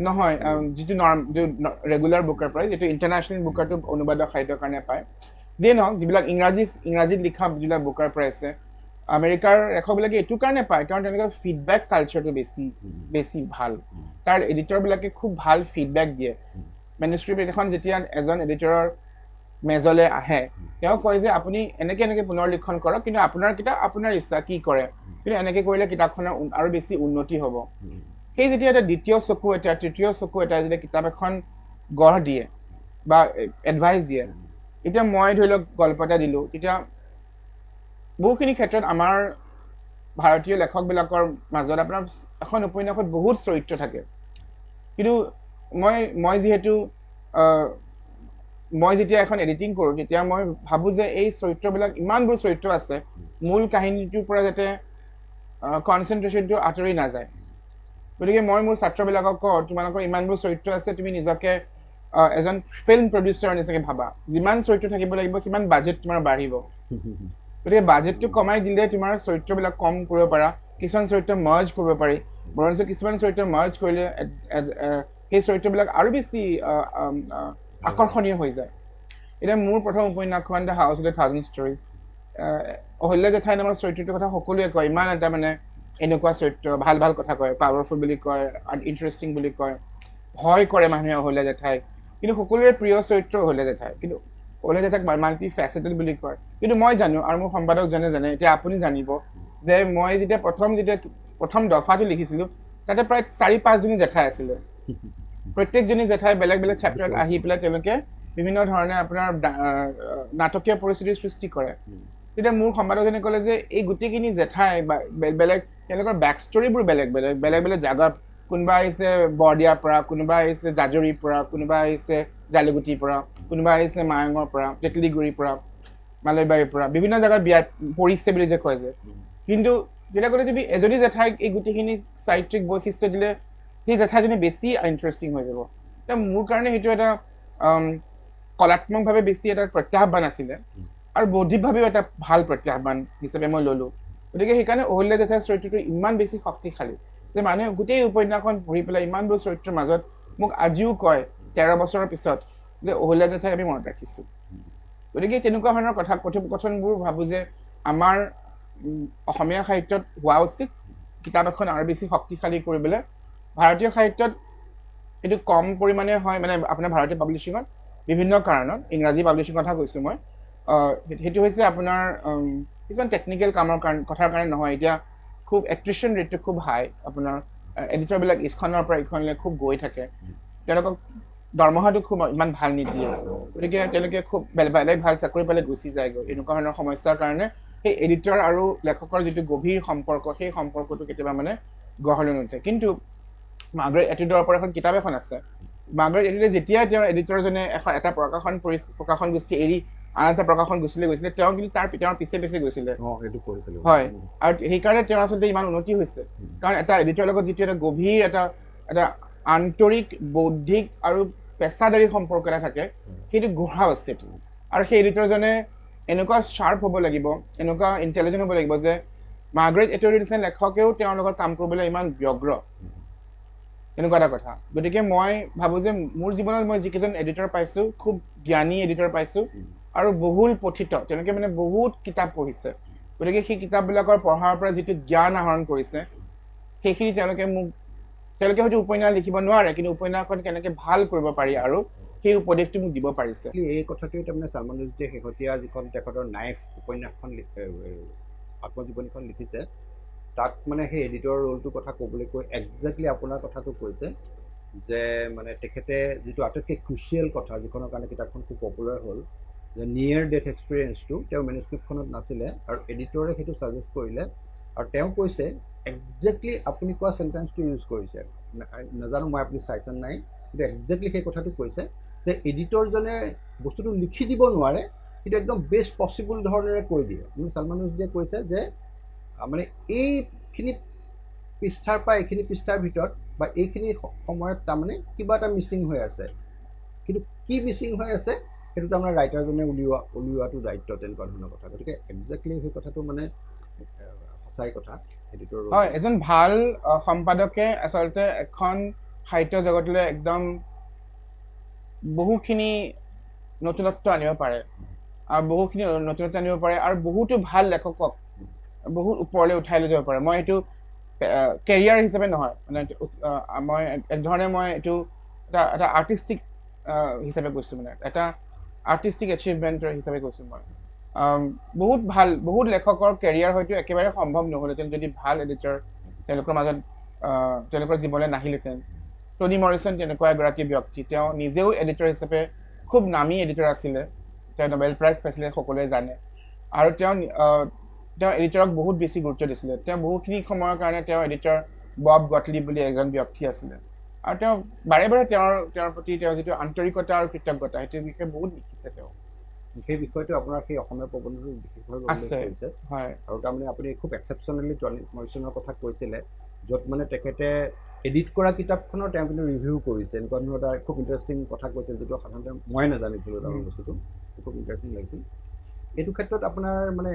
নহয় যিটো ৰেগুলাৰ বুকাৰ প্ৰাইজ এইটো ইণ্টাৰনেশ্যনেল বুকাৰটো অনুবাদক সাহিত্যৰ কাৰণে পায় যিয়ে নহওক যিবিলাক ইংৰাজীত লিখা যিবিলাক বুকাৰ প্ৰাইজ আছে আমেৰিকাৰ লেখকবিলাকে এইটো কাৰণে পায় কাৰণ তেওঁলোকৰ ফিডবেক কালচাৰটো বেছি ভাল তাৰ এডিটৰবিলাকে খুব ভাল ফিডবেক দিয়ে মেনুস্ক্ৰিপ্ট এখন যেতিয়া এজন এডিটৰৰ মেজলৈ আহে তেওঁ কয় যে আপুনি এনেকৈ পুনৰ্লিখন কৰক কিন্তু আপোনাৰ কিতাপ আপোনাৰ ইচ্ছা কি কৰে কিন্তু এনেকৈ কৰিলে কিতাপখনৰ আৰু বেছি উন্নতি হ'ব সেই যেতিয়া এটা দ্বিতীয় চকু এটা তৃতীয় চকু এটা যেতিয়া কিতাপ এখন গঢ় দিয়ে বা এডভাইচ দিয়ে এতিয়া মই ধৰি লওক গল্প এটা দিলোঁ তেতিয়া বহুখিনি ক্ষেত্ৰত আমাৰ ভাৰতীয় লেখকবিলাকৰ মাজত আপোনাৰ এখন উপন্যাসত বহুত চৰিত্ৰ থাকে কিন্তু মই যেতিয়া এখন এডিটিং কৰোঁ তেতিয়া মই ভাবোঁ যে এই চৰিত্ৰবিলাক ইমানবোৰ চৰিত্ৰ আছে মূল কাহিনীটোৰ পৰা যাতে কনচেনট্ৰেশ্যনটো আঁতৰি নাযায় গতিকে মই মোৰ ছাত্ৰবিলাকক কওঁ তোমালোকৰ ইমানবোৰ চৰিত্ৰ আছে তুমি নিজকে এজন ফিল্ম প্ৰডিউচাৰ নিচিনাকৈ ভাবা যিমান চৰিত্ৰ থাকিব লাগিব সিমান বাজেট তোমাৰ বাঢ়িব গতিকে বাজেটটো কমাই দিলে তোমাৰ চৰিত্ৰবিলাক কম কৰিব পাৰা কিছুমান চৰিত্ৰ মাৰ্জ কৰিব পাৰি বৰঞ্চ কিছুমান চৰিত্ৰ মাৰ্জ কৰিলে সেই চৰিত্ৰবিলাক আৰু বেছি আকৰ্ষণীয় হৈ যায় এতিয়া মোৰ প্ৰথম উপন্যাসখন the house of the thousand stories Ahalya জেঠাই নামৰ চৰিত্ৰটোৰ কথা সকলোৱে কয় ইমান এটা মানে এনেকুৱা চৰিত্ৰ ভাল কথা কয় পাৱাৰফুল বুলি কয় ইণ্টাৰেষ্টিং বুলি কয় ভয় কৰে মানুহে অহল্যা জেঠাইক কিন্তু সকলোৰে প্ৰিয় চৰিত্ৰ অহল্যা জেঠাই কিন্তু অহল্যা জেঠাইক মাল্টি ফেচেটেড বুলি কয় কিন্তু মই জানো আৰু মোৰ সম্পাদকজনে জানে এতিয়া আপুনি জানিব যে মই যেতিয়া প্ৰথম দফাটো লিখিছিলোঁ তাতে প্ৰায় 4-5জনী জেঠাই আছিলে প্ৰত্যেকজনী জেঠাই বেলেগ বেলেগ চেপ্টাৰত আহি পেলাই তেওঁলোকে বিভিন্ন ধৰণে আপোনাৰ নাটকীয় পৰিস্থিতিৰ সৃষ্টি কৰে তেতিয়া মোৰ সম্পাদকজনে ক'লে যে এই গোটেইখিনি জেঠাই বেলেগ তেওঁলোকৰ বেক ষ্টৰিবোৰ বেলেগ বেলেগ জাগাৰ কোনোবা আহিছে বৰদিয়াৰ পৰা কোনোবা আহিছে জাজৰিৰ পৰা কোনোবা আহিছে জালুগুটিৰ পৰা কোনোবা আহিছে মায়ঙৰ পৰা তেতলিগুৰিৰ পৰা মালৈবাৰীৰ পৰা বিভিন্ন জাগাত বিয়া পৰিছে বুলি যে কয় যে কিন্তু যেটা ক'লে যদি এজনী জেঠাইক এই গোটেইখিনি চাৰিত্ৰিক বৈশিষ্ট্য দিলে সেই জেঠাইজনী বেছি ইণ্টাৰেষ্টিং হৈ যাব এতিয়া মোৰ কাৰণে সেইটো এটা কলাত্মকভাৱে বেছি এটা প্ৰত্যাহ্বান আছিলে আৰু বৌদ্ধিকভাৱেও এটা ভাল প্ৰত্যাহ্বান হিচাপে মই ল'লোঁ গতিকে সেইকাৰণে অহল্যা জেঠাইৰ চৰিত্ৰটো ইমান বেছি শক্তিশালী যে মানুহে গোটেই উপন্যাসখন পঢ়ি পেলাই ইমানবোৰ চৰিত্ৰৰ মাজত মোক আজিও কয় 13 বছৰৰ পিছত যে অহল্যা জেঠাইক আমি মনত ৰাখিছোঁ গতিকে তেনেকুৱা ধৰণৰ কথোপকথনবোৰ ভাবোঁ যে আমাৰ অসমীয়া সাহিত্যত হোৱা উচিত কিতাপ এখন আৰু বেছি শক্তিশালী কৰিবলৈ ভাৰতীয় সাহিত্যত এইটো কম পৰিমাণে হয় মানে আপোনাৰ ভাৰতীয় পাব্লিশ্বিঙত বিভিন্ন কাৰণত ইংৰাজী পাব্লিশ্বিঙৰ কথা কৈছোঁ মই সেইটো হৈছে আপোনাৰ কিছুমান টেকনিকেল কামৰ কথাৰ কাৰণে নহয় এতিয়া খুব এট্ৰিশ্যন ৰেটটো খুব হাই আপোনাৰ এডিটৰবিলাক ইখনৰ পৰা ইখনলৈ খুব গৈ থাকে তেওঁলোকক দৰমহাটো খুব ইমান ভাল নিদিয়ে গতিকে তেওঁলোকে খুব বেলেগ ভাল চাকৰি পালে গুচি যায়গৈ এনেকুৱা ধৰণৰ সমস্যাৰ কাৰণে সেই এডিটৰ আৰু লেখকৰ যিটো গভীৰ সম্পৰ্ক সেই সম্পৰ্কটো কেতিয়াবা মানে গঢ় লৈ নুঠে কিন্তু মাৰ্গাৰেট এটউডৰ ওপৰত এখন কিতাপ এখন আছে মাৰ্গাৰেট এটউডে যেতিয়াই তেওঁৰ এডিটৰজনে এটা প্ৰকাশন গোষ্ঠী এৰি আন এটা প্ৰকাশন গোষ্ঠীলৈ গৈছিলে তেওঁ কিন্তু তেওঁৰ পিছে গৈছিলে হয় আৰু সেইকাৰণে তেওঁৰ আচলতে ইমান উন্নতি হৈছে কাৰণ এটা এডিটৰৰ লগত যিটো এটা গভীৰ এটা আন্তৰিক বৌদ্ধিক আৰু পেছাদাৰী সম্পৰ্ক এটা থাকে সেইটো গঢ়া উচিত আৰু সেই এডিটৰজনে এনেকুৱা শ্বাৰ্প হ'ব লাগিব এনেকুৱা ইণ্টেলিজেণ্ট হ'ব লাগিব যে মাৰ্গাৰেট এটউডৰ নিচিনা লেখকেও তেওঁৰ লগত কাম কৰিবলৈ ইমান ব্যগ্ৰ এনেকুৱা এটা কথা গতিকে মই ভাবোঁ যে মোৰ জীৱনত মই যিকেইজন এডিটৰ পাইছোঁ খুব জ্ঞানী এডিটৰ পাইছোঁ আৰু বহুল পঠিত তেওঁলোকে মানে বহুত কিতাপ পঢ়িছে গতিকে সেই কিতাপবিলাকৰ পঢ়াৰ পৰা যিটো জ্ঞান আহৰণ কৰিছে সেইখিনি তেওঁলোকে হয়তো উপন্যাস লিখিব নোৱাৰে কিন্তু উপন্যাসখন কেনেকৈ ভাল কৰিব পাৰি আৰু সেই উপদেশটো মোক দিব পাৰিছে এই কথাটোৱে তাৰমানে চালমান ৰুশ্বদিয়ে শেহতীয়া যিখন তেখেতৰ নাইফ উপন্যাসখন আত্মজীৱনীখন লিখিছে তাত মানে সেই এডিটৰ ৰোলটোৰ কথা ক'বলৈ কৈ একজেক্টলি আপোনাৰ কথাটো কৈছে যে মানে তেখেতে যিটো আটাইতকৈ ক্ৰুচিয়েল কথা যিখনৰ কাৰণে কিতাপখন খুব পপুলাৰ হ'ল যে নিয়েৰ ডেথ এক্সপিৰিয়েঞ্চটো তেওঁৰ মেনুস্ক্ৰিপ্টখনত নাছিলে আৰু এডিটৰে সেইটো ছাজেষ্ট কৰিলে আৰু তেওঁ কৈছে একজেক্টলি আপুনি কোৱা চেণ্টেন্সটো ইউজ কৰিছে নাজানো মই আপুনি চাইছেন নাই কিন্তু একজেক্টলি সেই কথাটো কৈছে যে এডিটৰজনে বস্তুটো লিখি দিব নোৱাৰে কিন্তু একদম বেষ্ট পচিবল ধৰণেৰে কৈ দিয়ে মানে চালমান ৰুশ্বদিয়ে কৈছে যে মানে এইখিনি পৃষ্ঠাৰ পৰা এইখিনি পৃষ্ঠাৰ ভিতৰত বা এইখিনি সময়ত তাৰমানে কিবা এটা মিচিং হৈ আছে কিন্তু কি মিচিং হৈ আছে সেইটো তাৰমানে ৰাইটাৰজনে উলিওৱাটো দায়িত্ব তেনেকুৱা ধৰণৰ কথা গতিকে একজেক্টলি সেই কথাটো মানে সঁচাই কথা এডিটৰ হয় এজন ভাল সম্পাদকে আচলতে এখন সাহিত্য জগতলৈ একদম বহুখিনি নতুনত্ব আনিব পাৰে আৰু বহুতো ভাল লেখকক বহুত ওপৰলৈ উঠাই লৈ যাব পাৰে মই এইটো কেৰিয়াৰ হিচাপে নহয় মানে মই এক ধৰণে মই এইটো এটা আৰ্টিষ্টিক হিচাপে কৈছোঁ মানে এটা আৰ্টিষ্টিক এচিভমেণ্ট হিচাপে কৈছোঁ মই বহুত লেখকৰ কেৰিয়াৰ হয়তো একেবাৰে সম্ভৱ নহ'লহেঁতেন যদি ভাল এডিটৰ তেওঁলোকৰ মাজত তেওঁলোকৰ জীৱনলৈ নাহিলহেঁতেন টনি মৰিছন তেনেকুৱা এগৰাকী ব্যক্তি তেওঁ নিজেও এডিটৰ হিচাপে খুব নামী এডিটৰ আছিলে তেওঁ নোবেল প্ৰাইজ পাইছিলে সকলোৱে জানে আৰু তেওঁ এডিটৰক বহুত বেছি গুৰুত্ব দিছিলে তেওঁ বহুখিনি সময়ৰ কাৰণে তেওঁ এডিটৰ বব গটলিব বুলি এজন ব্যক্তি আছিলে আৰু তেওঁ বাৰে তেওঁৰ প্ৰতি তেওঁৰ যিটো আন্তৰিকতা আৰু কৃতজ্ঞতা সেইটোৰ বিষয়ে বহুত লিখিছে তেওঁ সেই বিষয়টো আপোনাৰ সেই অসমীয়া প্ৰবন্ধটো বিশেষভাৱে আছে হয় আৰু তাৰমানে আপুনি খুব এক্সেপশ্যনেলি টনি মৰিছনৰ কথা কৈছিলে য'ত মানে তেখেতে এডিট কৰা কিতাপখনৰ তেওঁ কিন্তু ৰিভিউ কৰিছে এনেকুৱা ধৰণৰ এটা খুব ইণ্টাৰেষ্টিং কথা কৈছিল যিটো সাধাৰণতে মই নাজানিছিলোঁ তাৰমানে বস্তুটো খুব ইণ্টাৰেষ্টিং লাগিছিল এইটো ক্ষেত্ৰত আপোনাৰ মানে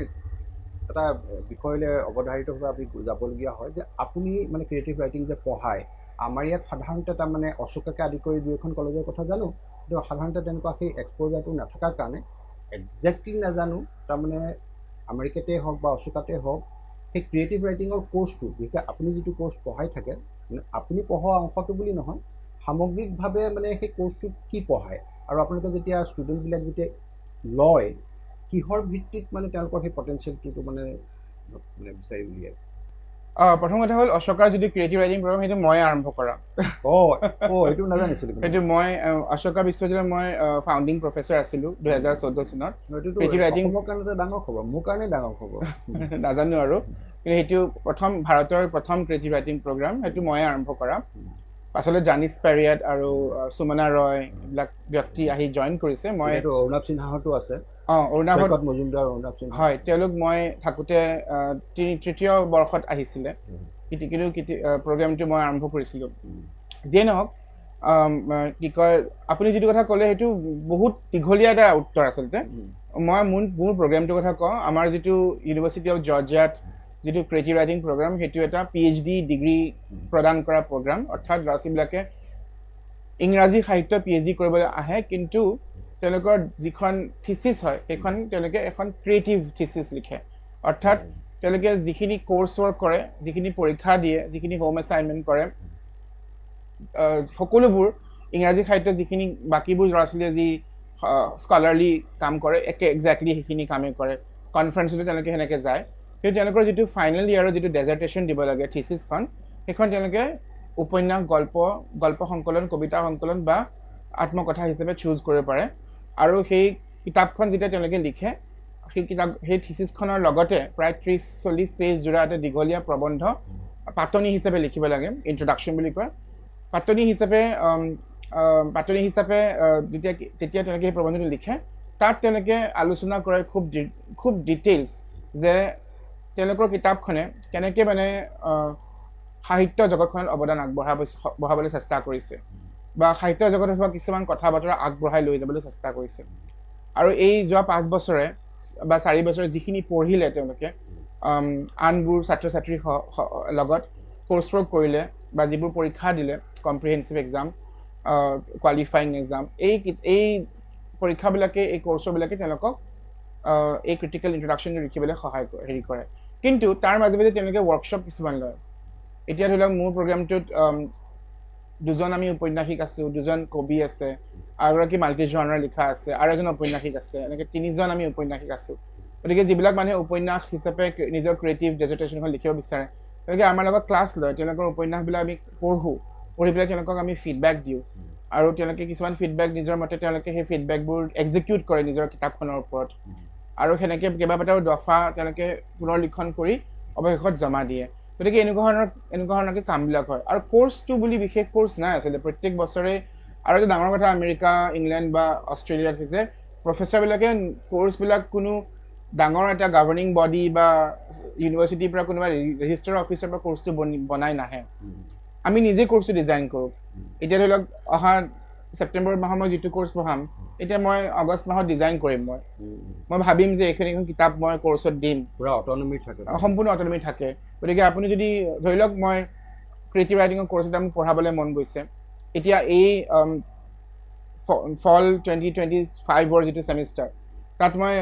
এটা বিষয়লৈ অৱধাৰিতভাৱে আপুনি যাবলগীয়া হয় যে আপুনি মানে ক্ৰিয়েটিভ ৰাইটিং যে পঢ়ায় আমাৰ ইয়াত সাধাৰণতে তাৰমানে অশোকাকে আদি কৰি 2-এখন কলেজৰ কথা জানো কিন্তু সাধাৰণতে তেনেকুৱা সেই এক্সপ'জাৰটো নথকাৰ কাৰণে একজেক্টলি নাজানো তাৰমানে আমেৰিকাতে হওক বা অশোকাতে হওক সেই ক্ৰিয়েটিভ ৰাইটিঙৰ কোৰ্চটো বিশেষকৈ আপুনি যিটো কোৰ্চ পঢ়াই থাকে মানে আপুনি পঢ়োৱা অংশটো বুলি নহয় সামগ্ৰিকভাৱে মানে সেই কোৰ্চটো কি পঢ়ায় আৰু আপোনালোকে যেতিয়া ষ্টুডেণ্টবিলাক যেতিয়া লয় কিহৰ ভিত্তিত মানে তেওঁলোকৰ সেই পটেঞ্চিয়েলটো মানে বিচাৰি উলিয়ায় প্ৰথম কথা হ'ল অশোকাৰ যিটো ক্ৰিয়েটিভ ৰাইটিং প্ৰগ্ৰাম সেইটো মই আৰম্ভ কৰা এইটো নাজানিছিলোঁ সেইটো মই অশোকা বিশ্ববিদ্যালয়ত মই ফাউণ্ডিং প্ৰফেচৰ আছিলোঁ 2014 চনত ক্ৰিয়েটিভ ৰাইটিং অসমৰ কাৰণে ডাঙৰ খবৰ মোৰ কাৰণে ডাঙৰ খবৰ নাজানো আৰু কিন্তু সেইটো ভাৰতৰ প্ৰথম ক্ৰিয়েটিভ ৰাইটিং প্ৰগ্ৰাম সেইটো মই আৰম্ভ কৰা পাছলৈ জানিছ পেৰিয়াড আৰু সুমনা ৰয় এইবিলাক ব্যক্তি আহি জইন কৰিছে মই অৰুণাভ সিনহাতো আছে অৰুণাভ মজুমদাৰ অৰুণাভ সিনহা হয় তেওঁলোক মই থাকোঁতে তৃতীয় বৰ্ষত আহিছিলে কিন্তু প্ৰগ্ৰামটো মই আৰম্ভ কৰিছিলোঁ যিয়ে নহওক কি কয় আপুনি যিটো কথা ক'লে সেইটো বহুত দীঘলীয়া এটা উত্তৰ আচলতে মই মোৰ প্ৰগ্ৰামটোৰ কথা কওঁ আমাৰ যিটো ইউনিভাৰ্চিটি অফ জৰ্জিয়াত যিটো ক্ৰিয়েটিভ ৰাইটিং প্ৰগ্ৰাম সেইটো এটা PhD ডিগ্ৰী প্ৰদান কৰা প্ৰগ্ৰাম অৰ্থাৎ ল'ৰা ছোৱালীবিলাকে ইংৰাজী সাহিত্যত PhD কৰিবলৈ আহে কিন্তু তেওঁলোকৰ যিখন থিচিছ হয় সেইখন তেওঁলোকে এখন ক্ৰিয়েটিভ থিচিছ লিখে অৰ্থাৎ তেওঁলোকে যিখিনি কোৰ্চ ৱৰ্ক কৰে যিখিনি পৰীক্ষা দিয়ে যিখিনি হোম এছাইনমেণ্ট কৰে সকলোবোৰ ইংৰাজী সাহিত্যত যিখিনি বাকীবোৰ ল'ৰা ছোৱালীয়ে যি স্কলাৰলি কাম কৰে একজেক্টলি সেইখিনি কামেই কৰে কনফাৰেঞ্চতো তেওঁলোকে সেনেকৈ যায় কিন্তু তেওঁলোকৰ যিটো ফাইনেল ইয়াৰৰ যিটো ডেজাৰ্টেশ্যন দিব লাগে থিচিছখন সেইখন তেওঁলোকে উপন্যাস গল্প সংকলন কবিতা সংকলন বা আত্মকথা হিচাপে চুজ কৰিব পাৰে আৰু সেই কিতাপখন যেতিয়া তেওঁলোকে লিখে সেই থিচিছখনৰ লগতে প্ৰায় 30-40 পেজ জোৰা এটা দীঘলীয়া প্ৰবন্ধ পাতনি হিচাপে লিখিব লাগে ইন্ট্ৰডাকশ্যন বুলি কয় পাতনি হিচাপে যেতিয়া তেওঁলোকে সেই প্ৰবন্ধটো লিখে তাত তেওঁলোকে আলোচনা কৰে খুব ডিটেইলছ যে তেওঁলোকৰ কিতাপখনে কেনেকৈ মানে সাহিত্য জগতখনত অৱদান আগবঢ়াবলৈ চেষ্টা কৰিছে বা সাহিত্য জগতত হোৱা কিছুমান কথা বতৰা আগবঢ়াই লৈ যাবলৈ চেষ্টা কৰিছে আৰু এই যোৱা 5 বছৰে বা 4 বছৰে যিখিনি পঢ়িলে তেওঁলোকে আনবোৰ ছাত্ৰ ছাত্ৰীৰ লগত কোৰ্চ ৱৰ্ক কৰিলে বা যিবোৰ পৰীক্ষা দিলে কম্প্ৰিহেনচিভ এক্সাম কোৱালিফাইং এক্সাম এই পৰীক্ষাবিলাকে এই কোৰ্চবিলাকে তেওঁলোকক এই ক্ৰিটিকেল ইন্ট্ৰডাকশ্যনটো লিখিবলৈ সহায় কৰে কিন্তু তাৰ মাজে মাজে তেওঁলোকে ৱৰ্কশ্বপ কিছুমান লয় এতিয়া ধৰি লওক মোৰ প্ৰগ্ৰামটোত দুজন আমি উপন্যাসিক আছোঁ 2জন কবি আছে আৰু এগৰাকী মাল্টি জনাৰ লিখা আছে আৰু এজন উপন্যাসিক আছে এনেকৈ 3জন আমি উপন্যাসিক আছোঁ গতিকে যিবিলাক মানুহে উপন্যাস হিচাপে নিজৰ ক্ৰিয়েটিভ ডেজাৰ্টেশ্যনখন লিখিব বিচাৰে তেওঁলোকে আমাৰ লগত ক্লাছ লয় তেওঁলোকৰ উপন্যাসবিলাক আমি পঢ়ি পেলাই তেওঁলোকক আমি ফিডবেক দিওঁ আৰু তেওঁলোকে কিছুমান ফিডবেক নিজৰ মতে তেওঁলোকে সেই ফিডবেকবোৰ এক্সিকিউট কৰে নিজৰ কিতাপখনৰ ওপৰত আৰু সেনেকৈ কেইবাটাও দফা তেওঁলোকে পুনৰ লিখন কৰি অৱশেষত জমা দিয়ে গতিকে এনেকুৱা ধৰণৰকৈ কামবিলাক হয় আৰু কোৰ্চটো বুলি বিশেষ কোৰ্চ নাই আচলতে প্ৰত্যেক বছৰে আৰু এটা ডাঙৰ কথা আমেৰিকা ইংলেণ্ড বা অষ্ট্ৰেলিয়াত হৈছে প্ৰফেচাৰবিলাকে কোৰ্চবিলাক কোনো ডাঙৰ এটা গভৰ্ণিং বডি বা ইউনিভাৰ্চিটিৰ পৰা কোনোবা ৰেজিষ্টাৰ অফিচৰ পৰা কোৰ্চটো বনাই নাহে আমি নিজে কোৰ্চটো ডিজাইন কৰোঁ এতিয়া ধৰি লওক অহা ছেপ্টেম্বৰ মাহত মই যিটো কোৰ্চ পঢ়াম এতিয়া মই আগষ্ট মাহত ডিজাইন কৰিম মই ভাবিম যে এইখন কিতাপ মই কোৰ্চত দিম পুৰা অট'নমি থাকে সম্পূৰ্ণ অট'নমি থাকে গতিকে আপুনি যদি ধৰি লওক মই ক্ৰিয়েটিভ ৰাইটিঙৰ কোৰ্চ এটা মোক পঢ়াবলৈ মন গৈছে এতিয়া এই ফল 2025ৰ যিটো ছেমিষ্টাৰ তাত মই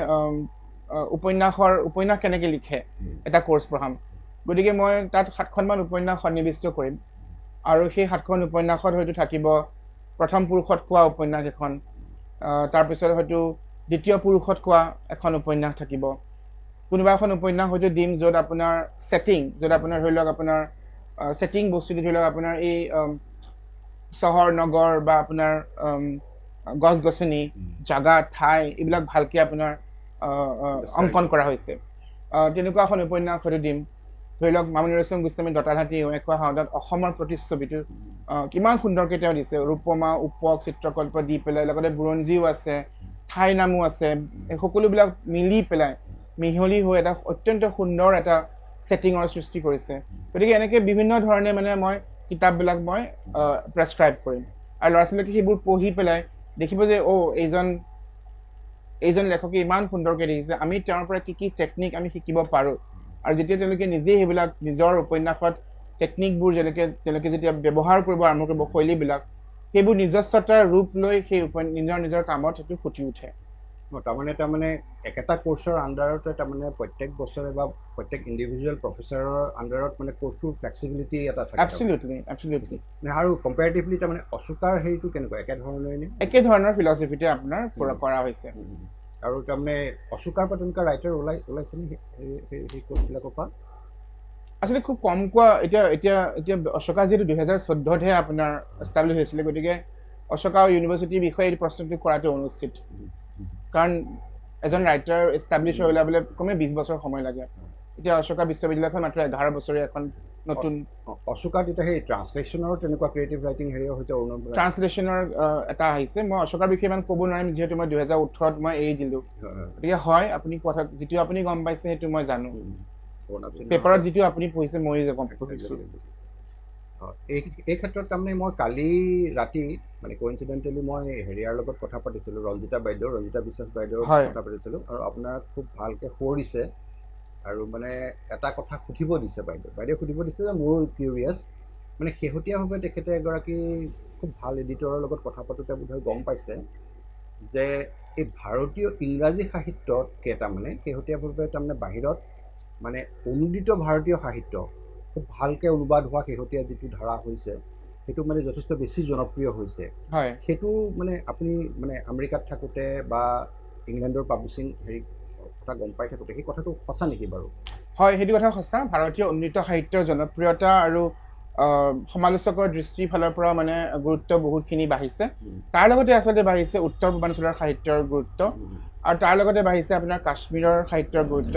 উপন্যাস কেনেকৈ লিখে এটা কোৰ্চ পঢ়াম গতিকে মই তাত 7খনমান উপন্যাস সন্নিৱিষ্ট কৰিম আৰু সেই 7খন উপন্যাসত হয়তো থাকিব প্ৰথম পুৰুষত কোৱা উপন্যাস এখন তাৰপিছত হয়তো দ্বিতীয় পুৰুষত কোৱা এখন উপন্যাস থাকিব কোনোবা এখন উপন্যাস হয়তো দিম য'ত আপোনাৰ য'ত আপোনাৰ ধৰি লওক আপোনাৰ ছেটিং বস্তুটো ধৰি লওক আপোনাৰ এই চহৰ নগৰ বা আপোনাৰ গছ গছনি জাগা ঠাই এইবিলাক ভালকৈ আপোনাৰ অংকন কৰা হৈছে তেনেকুৱা এখন উপন্যাস হয়তো দিম ধৰি লওক মামণি ৰয়ছম গোস্বামী দঁতালহাতী একুৱা হাওদাত অসমৰ প্ৰতিচ্ছবিটো কিমান সুন্দৰকৈ তেওঁ দিছে ৰূপমা উপক চিত্ৰকল্প দি পেলাই লগতে বুৰঞ্জীও আছে ঠাই নামো আছে এই সকলোবিলাক মিলি পেলাই মিহলি হৈ এটা অত্যন্ত সুন্দৰ এটা ছেটিঙৰ সৃষ্টি কৰিছে গতিকে এনেকৈ বিভিন্ন ধৰণে মানে মই কিতাপবিলাক মই প্ৰেছক্ৰাইব কৰিম আৰু ল'ৰা ছোৱালীকে সেইবোৰ পঢ়ি পেলাই দেখিব যে এইজন লেখকে ইমান সুন্দৰকৈ দেখিছে আমি তেওঁৰ পৰা কি টেকনিক আমি শিকিব পাৰোঁ আৰু যেতিয়া তেওঁলোকে নিজেই সেইবিলাক নিজৰ উপন্যাসত টেকনিকবোৰ তেওঁলোকে যেতিয়া ব্যৱহাৰ কৰিব আৰম্ভ কৰিব শৈলীবিলাক সেইবোৰ নিজস্বতাৰ ৰূপ লৈ সেই নিজৰ কামত সেইটো ফুটি উঠে তাৰমানে একেটা কোৰ্চৰ আণ্ডাৰতে তাৰমানে প্ৰত্যেক বছৰে বা প্ৰত্যেক ইণ্ডিভিজুৱেল প্ৰফেচাৰৰ আণ্ডাৰত মানে কোৰ্চটোৰ ফ্লেক্সিবিলিটি এটা থাকে এবছলিউটলি আৰু কম্পেৰেটিভলি তাৰমানে অশোকাৰ হেৰিটো কেনেকুৱা একে ধৰণৰ ফিলচফিতে আপোনাৰ কৰা হৈছে আৰু তাৰমানে অশোকাৰ পৰা তেনেকুৱা ৰাইটাৰ ওলাইছে নে সেই কোৰ্চবিলাকৰ পৰা আসলে খুব কম কোৱা এতিয়া এতিয়া এতিয়া অশোকা যিহেতু 2014হে আপোনাৰ এষ্টাব্লিছ হৈছিলে গতিকে অশোকা ইউনিভাৰ্চিটিৰ বিষয়ে এই প্ৰশ্নটো কৰাটো অনুচিত কাৰণ এজন ৰাইটাৰ এষ্টাব্লিছ হৈ ওলাবলৈ কমে 20 বছৰ সময় লাগে এতিয়া অশোকা বিশ্ববিদ্যালয়খন মাত্ৰ 11 বছৰীয়া এখন নতুন অশোকাত এতিয়া সেই ট্ৰান্সলেশ্যনৰ তেনেকুৱা ক্ৰিয়েটিভ ৰাইটিং হেৰিও হৈছে ট্ৰান্সলেশ্যনৰ এটা আহিছে মই অশোকাৰ বিষয়ে ইমান ক'ব নোৱাৰিম যিহেতু মই 2018ত মই এৰি দিলোঁ গতিকে হয় আপুনি কথা যিটো আপুনি গম পাইছে সেইটো মই জানো পেপাৰত যিটো আপুনি পঢ়িছে মই গম পঢ়িছোঁ এই ক্ষেত্ৰত তাৰমানে মই কালি ৰাতি মানে কোইনচিডেণ্টেলি মই হেৰিয়াৰ লগত কথা পাতিছিলোঁ ৰঞ্জিতা বিশ্বাস বাইদেউৰ কথা পাতিছিলোঁ আৰু আপোনাৰ খুব ভালকৈ সুৰ দিছে আৰু মানে এটা কথা সুধিব দিছে বাইদেউ সুধিব দিছে যে মোৰ কিউৰিয়াছ মানে শেহতীয়াভাৱে তেখেতে এগৰাকী খুব ভাল এডিটৰৰ লগত কথা পাতোঁতে বোধহয় গম পাইছে যে এই ভাৰতীয় ইংৰাজী সাহিত্যতকৈ তাৰমানে শেহতীয়াভাৱে তাৰমানে বাহিৰত মানে অনুদিত ভাৰতীয় সাহিত্য খুব ভালকৈ অনুবাদ হোৱা শেহতীয়া যিটো ধাৰা হৈছে সেইটো মানে যথেষ্ট বেছি জনপ্ৰিয় হৈছে হয় সেইটো মানে আপুনি মানে আমেৰিকাত থাকোঁতে বা ইংলেণ্ডৰ পাব্লিছিং হেৰি কথা গম পাই থাকোঁতে সেই কথাটো সঁচা নেকি বাৰু হয় সেইটো কথা সঁচা ভাৰতীয় উন্নীত সাহিত্যৰ জনপ্ৰিয়তা আৰু সমালোচকৰ দৃষ্টিৰ ফালৰ পৰা মানে গুৰুত্ব বহুতখিনি বাঢ়িছে তাৰ লগতে আচলতে বাঢ়িছে উত্তৰ পূৰ্বাঞ্চলৰ সাহিত্যৰ গুৰুত্ব আৰু তাৰ লগতে বাঢ়িছে আপোনাৰ কাশ্মীৰৰ সাহিত্যৰ গুৰুত্ব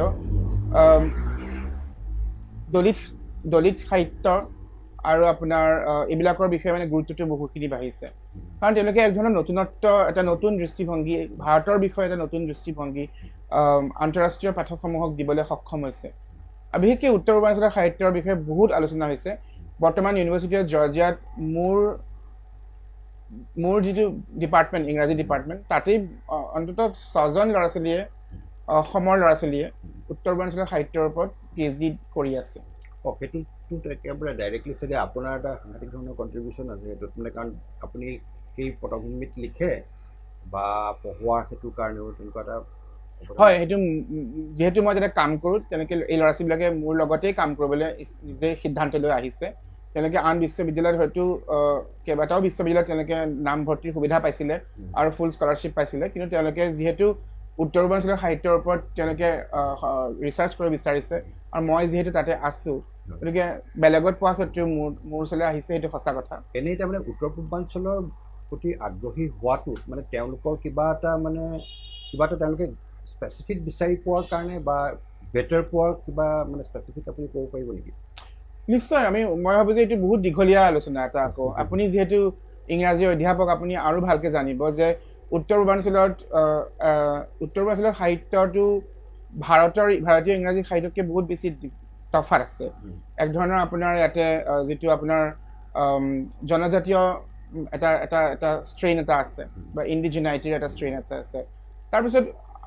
দলিত সাহিত্য আৰু আপোনাৰ এইবিলাকৰ বিষয়ে মানে গুৰুত্বটো বহুখিনি বাঢ়িছে কাৰণ তেওঁলোকে এক ধৰণৰ নতুনত্ব এটা নতুন দৃষ্টিভংগী ভাৰতৰ বিষয়ে এটা নতুন দৃষ্টিভংগী আন্তঃৰাষ্ট্ৰীয় পাঠকসমূহক দিবলৈ সক্ষম হৈছে আৰু বিশেষকৈ উত্তৰ পূৰ্বাঞ্চলৰ সাহিত্যৰ বিষয়ে বহুত আলোচনা হৈছে বৰ্তমান ইউনিভাৰ্চিটি অফ জৰ্জিয়াত মোৰ যিটো ডিপাৰ্টমেণ্ট ইংৰাজী ডিপাৰ্টমেণ্ট তাতেই অন্ততঃ 6জন ল'ৰা ছোৱালীয়ে অসমৰ ল'ৰা ছোৱালীয়ে উত্তৰ পূৰ্বাঞ্চলৰ সাহিত্যৰ ওপৰত PhD কৰি আছে সেইটোতো একেবাৰে ডাইৰেক্টলি চাগে আপোনাৰ এটা সাংঘাতিক ধৰণৰ কণ্ট্ৰিবিউশ্যন আছে সেইটোত মানে কাৰণ আপুনি সেই পটভূমিত লিখে বা পঢ়োৱাৰ সেইটো কাৰণেও তেনেকুৱা এটা হয় সেইটো যিহেতু মই যেতিয়া কাম কৰোঁ তেনেকৈ এই ল'ৰা ছোৱালীবিলাকে মোৰ লগতেই কাম কৰিবলৈ নিজে সিদ্ধান্ত লৈ আহিছে তেওঁলোকে আন বিশ্ববিদ্যালয়ত হয়তো কেইবাটাও বিশ্ববিদ্যালয়ত তেওঁলোকে নামভৰ্তিৰ সুবিধা পাইছিলে আৰু ফুল স্কলাৰশ্বিপ পাইছিলে কিন্তু তেওঁলোকে যিহেতু উত্তৰ পূৰ্বাঞ্চলৰ সাহিত্যৰ ওপৰত তেওঁলোকে ৰিচাৰ্চ কৰিব বিচাৰিছে আৰু মই যিহেতু তাতে আছোঁ গতিকে বেলেগত পোৱা স্বত্তেও মোৰ ওচৰলৈ আহিছে সেইটো সঁচা কথা এনেই তাৰমানে উত্তৰ পূৰ্বাঞ্চলৰ প্ৰতি আগ্ৰহী হোৱাটোত মানে তেওঁলোকৰ কিবা এটা তেওঁলোকে স্পেচিফিক বিচাৰি পোৱাৰ কাৰণে বা বেটাৰ পোৱাৰ কিবা মানে স্পেচিফিক আপুনি ক'ব পাৰিব নেকি নিশ্চয় মই ভাবোঁ যে এইটো বহুত দীঘলীয়া আলোচনা এটা আকৌ আপুনি যিহেতু ইংৰাজীৰ অধ্যাপক আপুনি আৰু ভালকৈ জানিব যে উত্তৰ পূৰ্বাঞ্চলৰ সাহিত্যটো ভাৰতীয় ইংৰাজী সাহিত্যতকৈ বহুত বেছি তফাত আছে এক ধৰণৰ আপোনাৰ ইয়াতে যিটো আপোনাৰ জনজাতীয় এটা ষ্ট্ৰেইন এটা আছে বা ইণ্ডিজিনাইটিৰ এটা ষ্ট্ৰেইন এটা আছে তাৰপিছত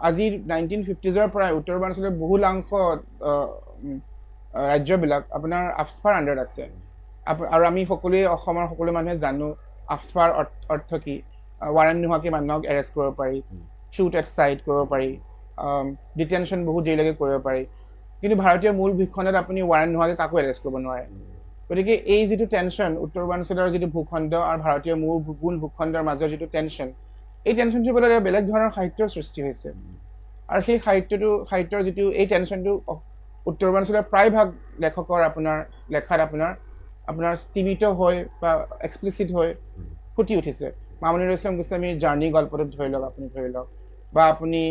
আজি 1950s পৰাই উত্তৰ পূৰ্বাঞ্চলৰ বহুলাংশ ৰাজ্যবিলাক আপোনাৰ আফস্পাৰ আণ্ডাৰত আছে আৰু আমি সকলোৱে অসমৰ সকলো মানুহে জানো আফস্পাৰ অৰ্থ কি ৱাৰেণ্ট নোহোৱাকৈ মানুহক এৰেষ্ট কৰিব পাৰি শ্বুট এট চাইট কৰিব পাৰি ডিটেনশ্যন বহুত দেৰিলৈকে কৰিব পাৰি কিন্তু ভাৰতীয় মূল ভূখণ্ডত আপুনি ৱাৰেণ্ট নোহোৱাকৈ কাকো এৰেষ্ট কৰিব নোৱাৰে গতিকে এই যিটো টেনশ্যন উত্তৰ পূৰ্বাঞ্চলৰ যিটো ভূখণ্ড আৰু ভাৰতীয় মূল ভূখণ্ডৰ মাজৰ যিটো টেনশ্যন এই টেনশ্যনটোৰ ফলত বেলেগ ধৰণৰ সাহিত্যৰ সৃষ্টি হৈছে আৰু সেই সাহিত্যৰ যিটো এই টেনশ্যনটো উত্তৰ পূৰ্বাঞ্চলৰ প্ৰায়ভাগ লেখকৰ লেখাত আপোনাৰ স্তিমিত হৈ বা এক্সপ্লিচিট হৈ ফুটি উঠিছে মামণি ৰয়ছম গোস্বামীৰ জাৰ্ণি গল্পটোত ধৰি লওক বা আপুনি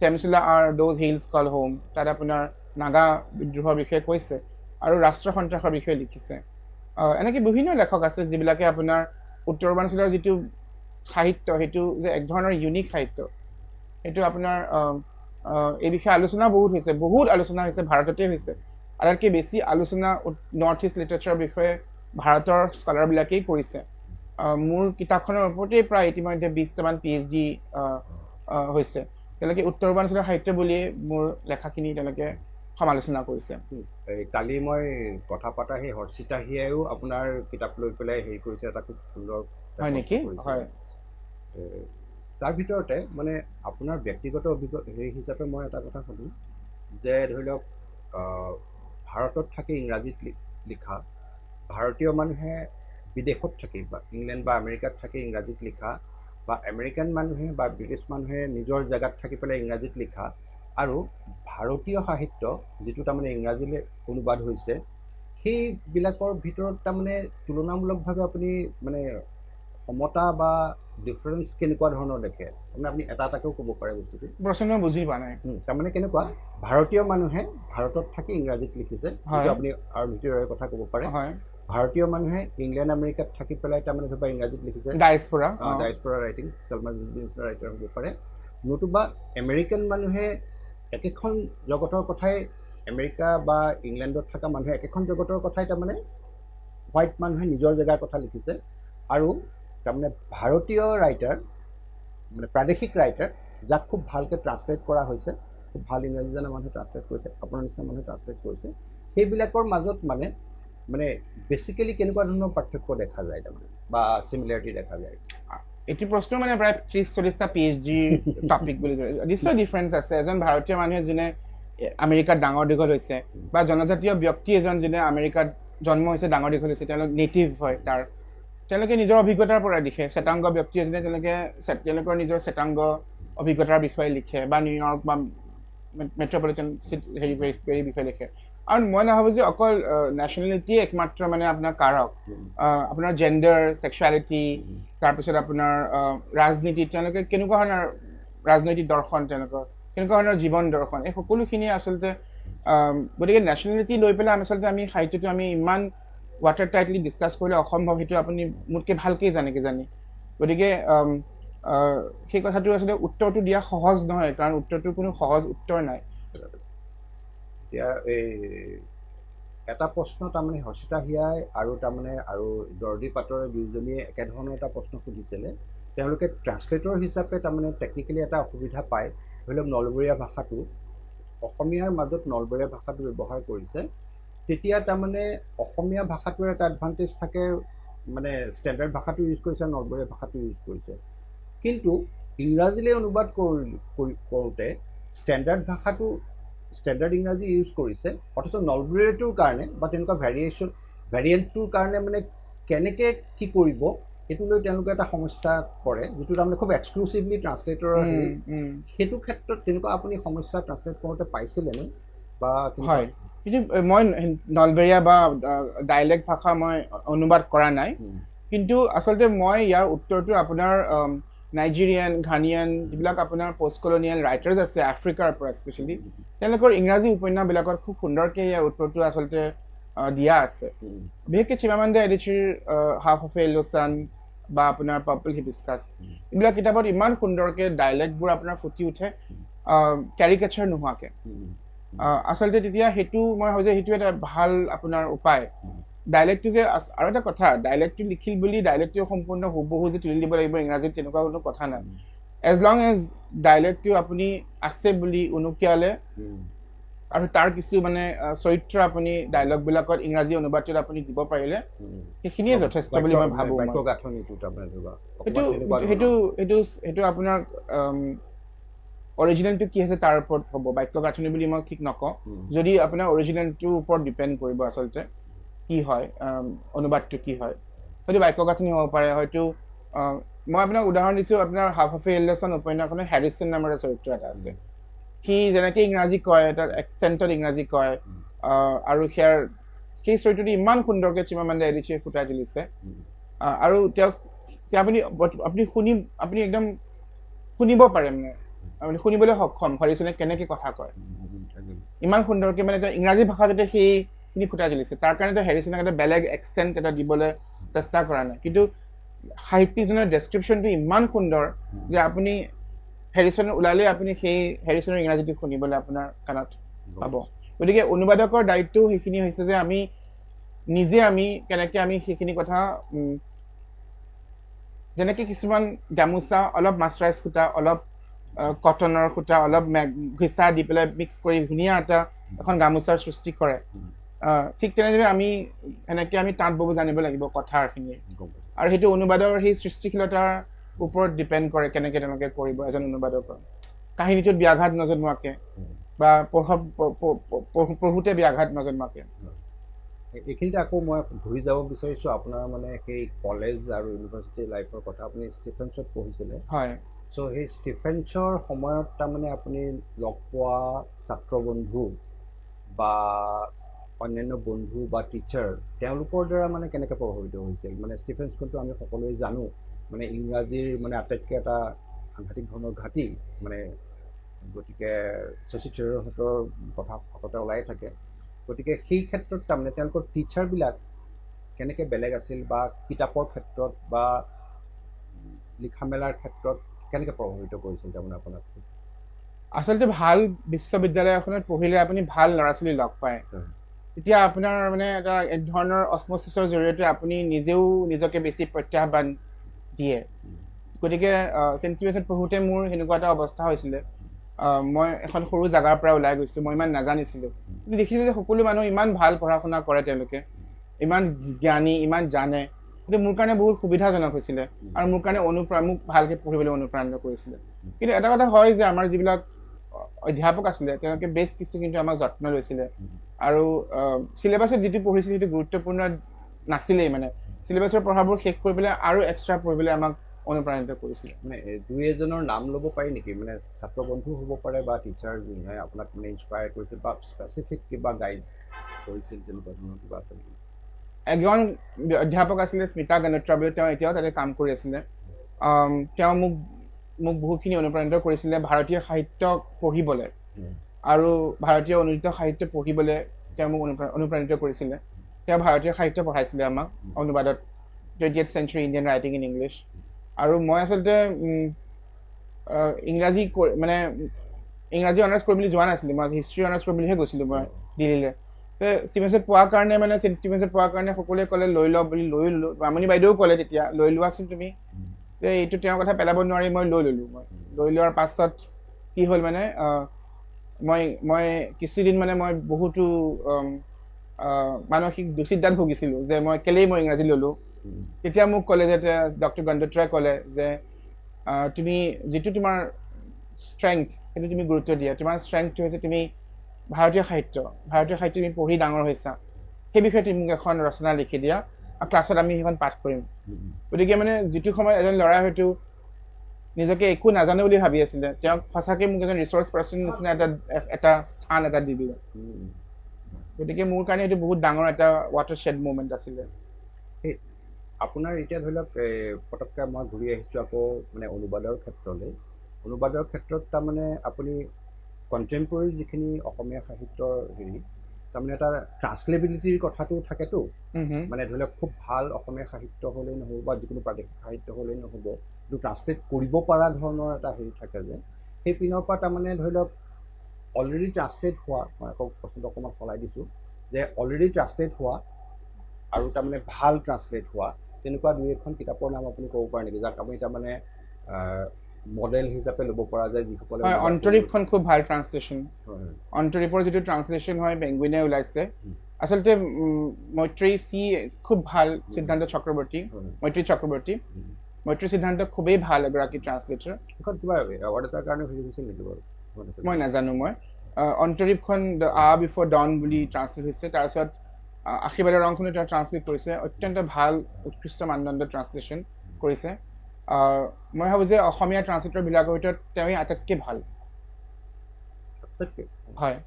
Temsula R those hills call home তাত আপোনাৰ নাগা বিদ্ৰোহৰ বিষয়ে কৈছে আৰু ৰাষ্ট্ৰ সন্ত্ৰাসৰ বিষয়ে লিখিছে এনেকৈ বিভিন্ন লেখক আছে যিবিলাকে আপোনাৰ উত্তৰ পূৰ্বাঞ্চলৰ যিটো সাহিত্য সেইটো যে এক ধৰণৰ ইউনিক সাহিত্য সেইটো আপোনাৰ এই বিষয়ে বহুত আলোচনা হৈছে ভাৰততে হৈছে আটাইতকৈ বেছি আলোচনা নৰ্থ ইষ্ট লিটাৰেচাৰৰ বিষয়ে ভাৰতৰ স্কলাৰবিলাকেই কৰিছে মোৰ কিতাপখনৰ ওপৰতেই প্ৰায় ইতিমধ্যে 20টামান PhD হৈছে তেওঁলোকে উত্তৰ পূৰ্বাঞ্চলৰ সাহিত্য বুলিয়েই মোৰ লেখাখিনি তেওঁলোকে সমালোচনা কৰিছে কালি মই কথা পতা সেই হৰ্ষিতা হিয়াইও আপোনাৰ কিতাপ লৈ পেলাই হেৰি কৰিছে এটা খুব সুন্দৰ হয় নেকি হয় তাৰ ভিতৰতে মানে আপোনাৰ ব্যক্তিগত হেৰি হিচাপে মই এটা কথা সুধোঁ যে ধৰি লওক ভাৰতত থাকি ইংৰাজীত লিখা ভাৰতীয় মানুহে বিদেশত থাকি বা ইংলেণ্ড বা আমেৰিকাত থাকি ইংৰাজীত লিখা বা আমেৰিকান মানুহে বা ব্ৰিটিছ মানুহে নিজৰ জেগাত থাকি পেলাই ইংৰাজীত লিখা আৰু ভাৰতীয় সাহিত্য যিটো তাৰমানে ইংৰাজীলৈ অনুবাদ হৈছে সেইবিলাকৰ ভিতৰত তাৰমানে তুলনামূলকভাৱে আপুনি মানে সমতা বা ডিফাৰেঞ্চ কেনেকুৱা ধৰণৰ দেখে মানে আপুনি এটা এটাকেও ক'ব পাৰে বস্তুটো প্ৰশ্ন মই বুজি পোৱা নাই তাৰমানে কেনেকুৱা ভাৰতীয় মানুহে ভাৰতত থাকি ইংৰাজীত লিখিছে যিটো আপুনি আৰু ভিতৰৰ কথা ক'ব পাৰে ভাৰতীয় মানুহে ইংলেণ্ড আমেৰিকাত থাকি পেলাই তাৰমানে ধৰক ইংৰাজীত লিখিছে ডায়াস্পৰা ৰাইটিং চালমান নিচিনা ৰাইটাৰ হ'ব পাৰে নতুবা আমেৰিকান মানুহে একেখন জগতৰ কথাই আমেৰিকা বা ইংলেণ্ডত থকা মানুহে একেখন জগতৰ কথাই তাৰমানে হোৱাইট মানুহে নিজৰ জেগাৰ কথা লিখিছে আৰু তাৰমানে ভাৰতীয় ৰাইটাৰ মানে প্ৰাদেশিক ৰাইটাৰ যাক খুব ভালকৈ ট্ৰান্সলেট কৰা হৈছে খুব ভাল ইংৰাজী জনা মানুহে ট্ৰান্সলেট কৰিছে আপোনাৰ নিচিনা মানুহে ট্ৰান্সলেট কৰিছে সেইবিলাকৰ মাজত মানে বেচিকেলি কেনেকুৱা ধৰণৰ পাৰ্থক্য দেখা যায় তাৰমানে বা চিমিলাৰিটি দেখা যায় এটি প্ৰশ্ন মানে প্ৰায় 30-40টা PhD টপিক বুলি কয় নিশ্চয় ডিফাৰেঞ্চ আছে এজন ভাৰতীয় মানুহে যোনে আমেৰিকাত ডাঙৰ দীঘল হৈছে বা জনজাতীয় ব্যক্তি এজন যোনে আমেৰিকাত জন্ম হৈছে ডাঙৰ দীঘল হৈছে তেওঁলোক নেটিভ হয় তেওঁলোকে নিজৰ অভিজ্ঞতাৰ পৰা লিখে শ্বেতাংগ ব্যক্তি এজনে তেওঁলোকৰ নিজৰ শ্বেতাংগ অভিজ্ঞতাৰ বিষয়ে লিখে বা নিউয়ৰ্ক বা মেট্ৰপলিটান হেৰি বিষয়ে লিখে আৰু মই নাভাবোঁ যে অকল নেশ্যনেলিটিয়ে একমাত্ৰ মানে আপোনাৰ কাৰক আপোনাৰ জেণ্ডাৰ ছেক্সুৱেলিটি তাৰপিছত আপোনাৰ ৰাজনীতি তেওঁলোকে কেনেকুৱা ধৰণৰ ৰাজনৈতিক দৰ্শন তেওঁলোকৰ কেনেকুৱা ধৰণৰ জীৱন দৰ্শন এই সকলোখিনিয়ে আচলতে গতিকে নেশ্যনেলিটি লৈ পেলাই আচলতে আমি সাহিত্যটো আমি ইমান ৱাটাৰ টাইটলি ডিছকাছ কৰিলে অসম্ভৱ সেইটো আপুনি মোতকৈ ভালকৈ জানে কিজানি গতিকে সেই কথাটো আচলতে উত্তৰটো দিয়া সহজ নহয় কাৰণ উত্তৰটোৰ কোনো সহজ উত্তৰ নাই এতিয়া এই এটা প্ৰশ্ন তাৰমানে হৰ্ষিতা হিয়াই আৰু তাৰমানে আৰু দৰ্দী পাটৰে দুয়োজনীয়ে একেধৰণৰ এটা প্ৰশ্ন সুধিছিলে তেওঁলোকে ট্ৰান্সলেটৰ হিচাপে তাৰমানে টেকনিকেলি এটা অসুবিধা পায় ধৰি লওক নলবৰীয়া ভাষাটো অসমীয়াৰ মাজত নলবৰীয়া ভাষাটো ব্যৱহাৰ কৰিছে তেতিয়া তাৰমানে অসমীয়া ভাষাটোৰ এটা এডভান্টেজ থাকে মানে ষ্টেণ্ডাৰ্ড ভাষাটো ইউজ কৰিছে নলবৰীয়া ভাষাটো ইউজ কৰিছে কিন্তু ইংৰাজীলৈ অনুবাদ কৰোঁতে ষ্টেণ্ডাৰ্ড ইংৰাজী ইউজ কৰিছে অথচ নলবৰীয়াটোৰ কাৰণে বা তেনেকুৱা ভেৰিয়েণ্টটোৰ কাৰণে মানে কেনেকৈ কি কৰিব সেইটো লৈ তেওঁলোকে এটা সমস্যা কৰে যিটো তাৰমানে খুব এক্সক্লুচিভলি ট্ৰান্সলেটৰৰ সেইটো ক্ষেত্ৰত তেনেকুৱা আপুনি সমস্যা ট্ৰান্সলেট কৰোঁতে পাইছিলেনে বা হয় কিন্তু মই নলবেৰীয়া বা ডাইলেক্ট ভাষা মই অনুবাদ কৰা নাই কিন্তু আচলতে মই ইয়াৰ উত্তৰটো আপোনাৰ নাইজেৰিয়ান ঘানিয়ান যিবিলাক আপোনাৰ পষ্ট কলনিয়েল ৰাইটাৰ্ছ আছে আফ্ৰিকাৰ পৰা স্পেচিয়েলি তেওঁলোকৰ ইংৰাজী উপন্যাসবিলাকত খুব সুন্দৰকৈ ইয়াৰ উত্তৰটো আচলতে দিয়া আছে বিশেষকৈ চিমামাণ্ডা এডিচিৰ হাফ অফ এ লোচান বা আপোনাৰ পাৰ্পল হিবিস্কাছ এইবিলাক কিতাপত ইমান সুন্দৰকৈ ডাইলেক্টবোৰ আপোনাৰ ফুটি উঠে কেৰিকেচাৰ নোহোৱাকৈ আচলতে তেতিয়া সেইটো মই ভাবোঁ যে সেইটো এটা ভাল আপোনাৰ উপায় ডাইলেক্টটো যে আৰু এটা কথা ডাইলেক্টটো লিখিল বুলি ডাইলেক্টটো সম্পূৰ্ণ হুবহু যে তুলি দিব লাগিব ইংৰাজীত তেনেকুৱা কোনো কথা নাই এজ লং এজ ডাইলেক্টটো আপুনি আছে বুলি উনুকিয়ালে আৰু তাৰ কিছু মানে চৰিত্ৰ আপুনি ডাইলগবিলাকত ইংৰাজী অনুবাদটোত আপুনি দিব পাৰিলে সেইখিনিয়ে যথেষ্ট বুলি মই ভাবোঁ সেইটো আপোনাৰ অৰিজিনেলটো কি আছে তাৰ ওপৰত হ'ব বাক্য গাঁথনি বুলি মই ঠিক নকওঁ যদি আপোনাৰ অৰিজিনেলটোৰ ওপৰত ডিপেণ্ড কৰিব আচলতে কি হয় অনুবাদটো কি হয় হয়তো বাক্য গাঁথনি হ'ব পাৰে হয়তো মই আপোনাক উদাহৰণ দিছোঁ আপোনাৰ হাফ অফ এ এলেচন উপন্যাসখনত হেৰিছন নামৰ এটা চৰিত্ৰ এটা আছে সি যেনেকৈ ইংৰাজী কয় এটা একচেণ্টত ইংৰাজী কয় আৰু সেই চৰিত্ৰটো ইমান সুন্দৰকৈ চিমামাণ্ডা এডিচিয়ে ফুটাই তুলিছে আৰু তেওঁক আপুনি একদম শুনিব পাৰে মানে আপুনি শুনিবলৈ সক্ষম হৰিচনে কেনেকৈ কথা কয় ইমান সুন্দৰকৈ মানে তেওঁ ইংৰাজী ভাষাটোতে সেইখিনি ফুটাই তুলিছে তাৰ কাৰণে হেৰিচনক এটা বেলেগ একচেণ্ট এটা দিবলৈ চেষ্টা কৰা নাই কিন্তু সাহিত্যিকজনৰ ডেছক্ৰিপশ্যনটো ইমান সুন্দৰ যে আপুনি হেৰিচন ওলালে আপুনি সেই হেৰিচনৰ ইংৰাজীটো শুনিবলৈ আপোনাৰ কাণত পাব গতিকে অনুবাদকৰ দায়িত্বও সেইখিনি হৈছে যে আমি কেনেকৈ আমি সেইখিনি কথা যেনেকৈ কিছুমান গামোচা অলপ মাছৰাইজ সূতা অলপ কটনৰ সূতা অলপ ঘিচা দি পেলাই মিক্স কৰি ধুনীয়া এখন গামোচাৰ সৃষ্টি কৰে ঠিক তেনেদৰে এনেকৈ আমি তাঁত বব জানিব লাগিব কথাখিনি আৰু সেইটো অনুবাদৰ সেই সৃষ্টিশীলতাৰ ওপৰত ডিপেণ্ড কৰে কেনেকৈ তেওঁলোকে কৰিব এজন অনুবাদকৰ কাহিনীটোত ব্যাঘাত নজন্মোৱাকৈ বা পঢ়োতে ব্যাঘাত নজন্মোৱাকৈ এইখিনিতে আকৌ মই ঘূৰি যাব বিচাৰিছোঁ আপোনাৰ মানে সেই কলেজ আৰু ইউনিভাৰ্চিটি লাইফৰ কথা আপুনি ষ্টিফেন্সত পঢ়িছিলে হয় চ' সেই ষ্টিফেন্সৰ সময়ত তাৰমানে আপুনি লগ পোৱা ছাত্ৰ বন্ধু বা অন্যান্য বন্ধু বা টিচাৰ তেওঁলোকৰ দ্বাৰা মানে কেনেকৈ প্ৰভাৱিত হৈছিল মানে ষ্টিফেন্সখনটো আমি সকলোৱে জানো মানে ইংৰাজীৰ মানে আটাইতকৈ এটা সাংঘাতিক ধৰণৰ ঘাটি মানে গতিকে শশী থেৰুৰহঁতৰ কথা সততে ওলাই থাকে গতিকে সেই ক্ষেত্ৰত তাৰমানে তেওঁলোকৰ টিচাৰবিলাক কেনেকৈ বেলেগ আছিল বা কিতাপৰ ক্ষেত্ৰত বা লিখা মেলাৰ ক্ষেত্ৰত কেনেকৈ প্ৰভাৱিত কৰিছিল তাৰমানে আপোনাক আচলতে ভাল বিশ্ববিদ্যালয় এখনত পঢ়িলে আপুনি ভাল ল'ৰা ছোৱালী লগ পায় তেতিয়া আপোনাৰ মানে এটা এক ধৰণৰ অসমছিছৰ জৰিয়তে আপুনি নিজেও নিজকে বেছি প্ৰত্যাহ্বান দিয়ে গতিকে চেণ্ট ষ্টিভেন্সত পঢ়োঁতে মোৰ সেনেকুৱা এটা অৱস্থা হৈছিলে মই এখন সৰু জেগাৰ পৰা ওলাই গৈছোঁ মই ইমান নাজানিছিলোঁ কিন্তু দেখিছোঁ যে সকলো মানুহ ইমান ভাল পঢ়া শুনা কৰে তেওঁলোকে ইমান জ্ঞানী ইমান জানে কিন্তু মোৰ কাৰণে বহুত সুবিধাজনক হৈছিলে আৰু মোৰ কাৰণে মোক ভালকৈ পঢ়িবলৈ অনুপ্ৰাণিত কৰিছিলে কিন্তু এটা কথা হয় যে আমাৰ যিবিলাক অধ্যাপক আছিলে তেওঁলোকে বেছ কিছু কিন্তু আমাক যত্ন লৈছিলে আৰু চিলেবাছত যিটো পঢ়িছিলে সেইটো গুৰুত্বপূৰ্ণ নাছিলেই মানে চিলেবাছৰ পঢ়াবোৰ শেষ কৰি পেলাই আৰু এক্সট্ৰা পঢ়িবলৈ আমাক অনুপ্ৰাণিত কৰিছিলে মানে দুই এজনৰ নাম ল'ব পাৰি নেকি মানে ছাত্ৰ বন্ধু হ'ব পাৰে বা টিচাৰ যোনে আপোনাক মানে ইনস্পায়াৰ কৰিছিল বা স্পেচিফিক কিবা গাইড কৰিছিল তেনেকুৱা ধৰণৰ কিবা আছে নেকি এজন অধ্যাপক আছিলে স্মিতা গণোত্ৰা বুলি তেওঁ এতিয়াও তাতে কাম কৰি আছিলে তেওঁ মোক বহুতখিনি অনুপ্ৰাণিত কৰিছিলে ভাৰতীয় সাহিত্য পঢ়িবলৈ আৰু ভাৰতীয় অনুদিত সাহিত্য পঢ়িবলৈ তেওঁ মোক অনুপ্ৰাণিত কৰিছিলে তেওঁ ভাৰতীয় সাহিত্য পঢ়াইছিলে আমাক অনুবাদত 20th century Indian writing in English আৰু মই আচলতে ইংৰাজী অনাৰ্ছ কৰিম বুলি যোৱা নাছিলোঁ মই হিষ্ট্ৰী অনাৰ্ছ কৰিম বুলিহে গৈছিলোঁ মই দিল্লীলৈ ষ্টিভেন্সত পোৱাৰ কাৰণে মানে চেণ্ট ষ্টিভেন্সত পোৱাৰ কাৰণে সকলোৱে ক'লে লৈ লওঁ বুলি লৈ ল'লোঁ মামনি বাইদেৱেও ক'লে তেতিয়া লৈ লোৱাচোন তুমি এইটো তেওঁৰ কথা পেলাব নোৱাৰি মই লৈ ল'লোঁ মই লৈ লোৱাৰ পাছত কি হ'ল মানে মই কিছুদিন মানে মই বহুতো মানসিক দুশ্চিন্তাত ভুগিছিলোঁ যে মই কেলেই মই ইংৰাজী ল'লোঁ তেতিয়া মোক ক'লে যে ডক্টৰ গণ্ডোত্ৰাই ক'লে যে তুমি যিটো তোমাৰ ষ্ট্ৰেংথ সেইটো তুমি গুৰুত্ব দিয়া তোমাৰ ষ্ট্ৰেংথটো হৈছে তুমি ভাৰতীয় সাহিত্য তুমি পঢ়ি ডাঙৰ হৈছা সেই বিষয়ে তুমি মোক এখন ৰচনা লিখি দিয়া আৰু ক্লাছত আমি সেইখন পাঠ কৰিম গতিকে মানে যিটো সময়ত এজন ল'ৰাই হয়তো নিজকে একো নাজানে বুলি ভাবি আছিলে তেওঁক সঁচাকৈ মোক এজন ৰিচৰ্চ পাৰ্চন নিচিনা এটা স্থান এটা দি দিলে গতিকে মোৰ কাৰণে এইটো বহুত ডাঙৰ এটা ৱাটাৰশ্বেড মুভমেণ্ট আছিলে আপোনাৰ এতিয়া ধৰি লওক পটককৈ মই ঘূৰি আহিছোঁ আকৌ মানে অনুবাদৰ ক্ষেত্ৰত তাৰমানে আপুনি কণ্টেম্পৰেৰী যিখিনি অসমীয়া সাহিত্যৰ হেৰি তাৰমানে এটা ট্ৰান্সলেবিলিটিৰ কথাটো থাকেতো মানে ধৰি লওক খুব ভাল অসমীয়া সাহিত্য হ'লেই নহ'ব বা যিকোনো প্ৰাদেশিক সাহিত্য হ'লেই নহ'ব কিন্তু ট্ৰান্সলেট কৰিব পৰা ধৰণৰ এটা হেৰি থাকে যে সেই পিনৰ পৰা তাৰমানে ধৰি লওক অলৰেডি ট্ৰান্সলেট হোৱা মই আকৌ প্ৰশ্নটো অকণমান সলাই দিছোঁ যে অলৰেডি ট্ৰান্সলেট হোৱা আৰু তাৰমানে ভাল ট্ৰান্সলেট হোৱা তেনেকুৱা দুই এখন কিতাপৰ নাম আপুনি ক'ব পাৰে নেকি যাক আপুনি তাৰমানে মডেল হিচাপে ল'ব পৰা যায় যিসকলে অন্তৰীপখন খুব ভাল ট্ৰান্সলেশ্যন অন্তৰীপৰ যিটো ট্ৰান্সলেশ্যন হয় বেংগুইনে ওলাইছে আচলতে মৈত্ৰী খুব ভাল সিদ্ধান্ত চক্ৰৱৰ্তী মৈত্ৰী সিদ্ধান্ত খুবেই ভাল এগৰাকী ট্ৰান্সলেটৰ এখন কিবা এৱাৰ্ড এটাৰ কাৰণে হেৰি হৈছিল নেকি বাৰু মই নাজানো মই অন্তৰীপখন দ্য বিফৰ ডন বুলি ট্ৰান্সলেট হৈছে তাৰপিছত আশীৰ্বাদৰ ৰংখনো তেওঁ ট্ৰান্সলেট কৰিছে অত্যন্ত ভাল উৎকৃষ্ট মানদণ্ডৰ ট্ৰান্সলেশ্যন কৰিছে মই ভাবোঁ যে অসমীয়া ট্ৰান্সলেটৰবিলাকৰ ভিতৰত তেওঁই আটাইতকৈ ভাল হয়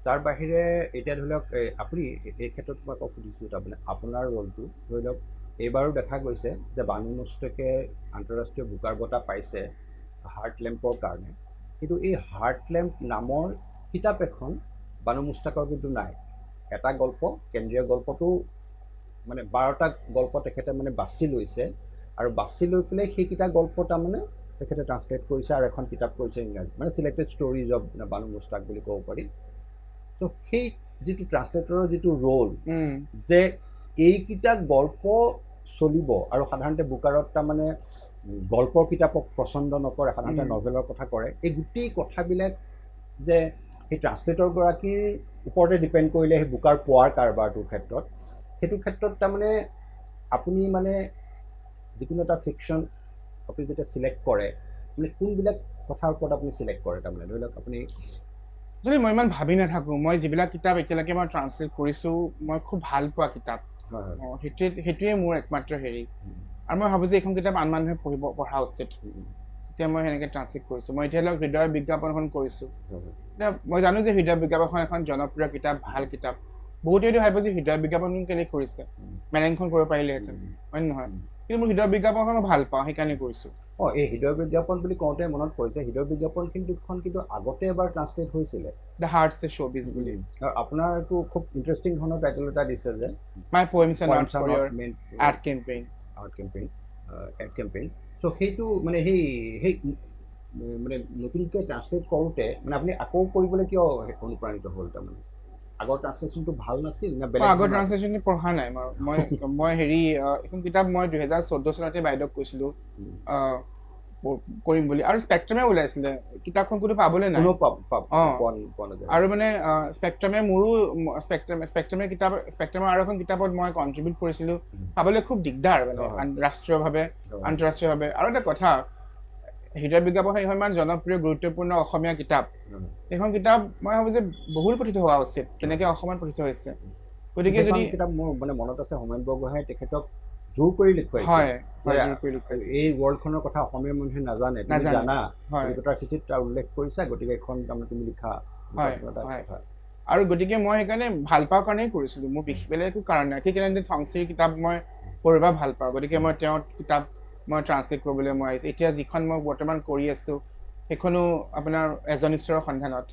তাৰ বাহিৰে এতিয়া ধৰি লওক আপুনি এই ক্ষেত্ৰত মই আকৌ সুধিছোঁ তাৰমানে আপোনাৰ ৰোলটো ধৰি লওক এইবাৰো দেখা গৈছে যে বানু মুস্তাকে আন্তঃৰাষ্ট্ৰীয় বুকাৰ বঁটা পাইছে হাৰ্ট লেম্পৰ কাৰণে কিন্তু এই হাৰ্ট লেম্প নামৰ কিতাপ এখন বানু মুস্তাকৰ কিন্তু নাই এটা গল্প কেন্দ্ৰীয় গল্পটো মানে 12টা গল্প তেখেতে মানে বাছি লৈছে আৰু বাছি লৈ পেলাই সেইকেইটা গল্প তাৰমানে তেখেতে ট্ৰান্সলেট কৰিছে আৰু এখন কিতাপ কৰিছে ইংৰাজী মানে selected stories of Banu Mushtaq বুলি ক'ব পাৰি ত' সেই যিটো ট্ৰান্সলেটৰৰ যিটো ৰোল যে এইকেইটা গল্প চলিব আৰু সাধাৰণতে বুকাৰত তাৰমানে গল্পৰ কিতাপক পচন্দ নকৰে সাধাৰণতে নভেলৰ কথা কৰে এই গোটেই কথাবিলাক যে সেই ট্ৰান্সলেটৰগৰাকীৰ ওপৰতে ডিপেণ্ড কৰিলে সেই বুকাৰ পোৱাৰ কাৰবাৰটোৰ ক্ষেত্ৰত সেইটো ক্ষেত্ৰত তাৰমানে আপুনি মানে যিকোনো এটা ফিকশ্যন আপুনি যেতিয়া চিলেক্ট কৰে মানে কোনবিলাক কথাৰ ওপৰত আপুনি চিলেক্ট কৰে তাৰমানে ধৰি লওক আপুনি যদি মই ইমান ভাবি নাথাকোঁ মই যিবিলাক কিতাপ এতিয়ালৈকে মই ট্ৰান্সলেট কৰিছোঁ মই খুব ভাল পোৱা কিতাপ সেইটোৱে মোৰ একমাত্ৰ হেৰি আৰু মই ভাবোঁ যে এইখন কিতাপ আন মানুহে পঢ়া উচিত তেতিয়া মই সেনেকৈ ট্ৰান্সলেট কৰিছোঁ মই এতিয়া হৃদয় বিজ্ঞাপনখন কৰিছোঁ এতিয়া মই জানো যে হৃদয় বিজ্ঞাপনখন এখন জনপ্ৰিয় কিতাপ ভাল কিতাপ বহুতে এইটো ভাবিব যে হৃদয় বিজ্ঞাপনখন কেলৈ কৰিছে মেৰেংখন কৰিব পাৰিলেহেঁতেন হয় নে নহয় কিন্তু মোৰ হৃদয় বিজ্ঞাপনখন মই ভাল পাওঁ সেইকাৰণে কৰিছোঁ এই হৃদয় বিজ্ঞাপন বুলি কওঁতে মনত পৰিছে হৃদয় বিজ্ঞাপন কিন্তু আগতে এবাৰ ট্ৰান্সলেট হৈছিলে দ্য হাৰ্টছ এ শ্ব'বিজ বুলি আৰু আপোনাৰতো খুব ইণ্টাৰেষ্টিং ধৰণৰ টাইটেল এটা দিছে যে my poems and art for your ad campaign so' সেইটো মানে সেই মানে নতুনকৈ ট্ৰান্সলেট কৰোঁতে মানে আপুনি আকৌ কৰিবলৈ কিয় অনুপ্ৰাণিত হ'ল তাৰমানে আগৰ ট্ৰান্সলেশ্যনটো ভাল নাছিল নে বেলেগ আগৰ ট্ৰান্সলেশ্যনটো পঢ়া নাই মই হেৰি এখন কিতাপ মই 2014 চনতে বাইদেউক কৈছিলোঁ কৰিম বুলি আৰু স্পেক্ট্ৰামে ওলাইছিলে কিতাপখন কোনো পাবলৈ নাই আৰু মানে স্পেক্ট্ৰামে মোৰো স্পেক্ট্ৰামৰ আৰু এখন কিতাপত মই কণ্ট্ৰিবিউট কৰিছিলোঁ পাবলৈ খুব দিগদাৰ মানে আন্তঃৰাষ্ট্ৰীয়ভাৱে আৰু এটা কথা হৃদয় বিজ্ঞাপন সেইখন ইমান জনপ্ৰিয় গুৰুত্বপূৰ্ণ অসমীয়া কিতাপ এইখন কিতাপ মই ভাবোঁ যে বহুল পঠিত হোৱা উচিত যেনেকৈ অসমত পঠিত হৈছে গতিকে যদি কিতাপ মোৰ মানে মনত আছে হোমেন বৰগোহাঁয়ে তেখেতক জোৰ কৰি লিখুৱাইছে এই ৱৰ্ল্ডখনৰ কথা অসমীয়া মানুহে নাজানে তুমি জানা কলিকতাৰ চিঠিত তাৰ উল্লেখ কৰিছা গতিকে এইখন তাৰমানে তুমি লিখা আৰু গতিকে মই সেইকাৰণে ভাল পাওঁ কাৰণেই কৰিছিলোঁ মোৰ বেলেগ একো কাৰণ নাই ঠিক তেনেদৰে থংচিৰ কিতাপ মই পঢ়িব ভাল পাওঁ গতিকে মই তেওঁৰ কিতাপ মই ট্ৰান্সলেট কৰিবলৈ মই আহিছোঁ এতিয়া যিখন মই বৰ্তমান কৰি আছোঁ সেইখনো আপোনাৰ এজন ঈশ্বৰৰ সন্ধানত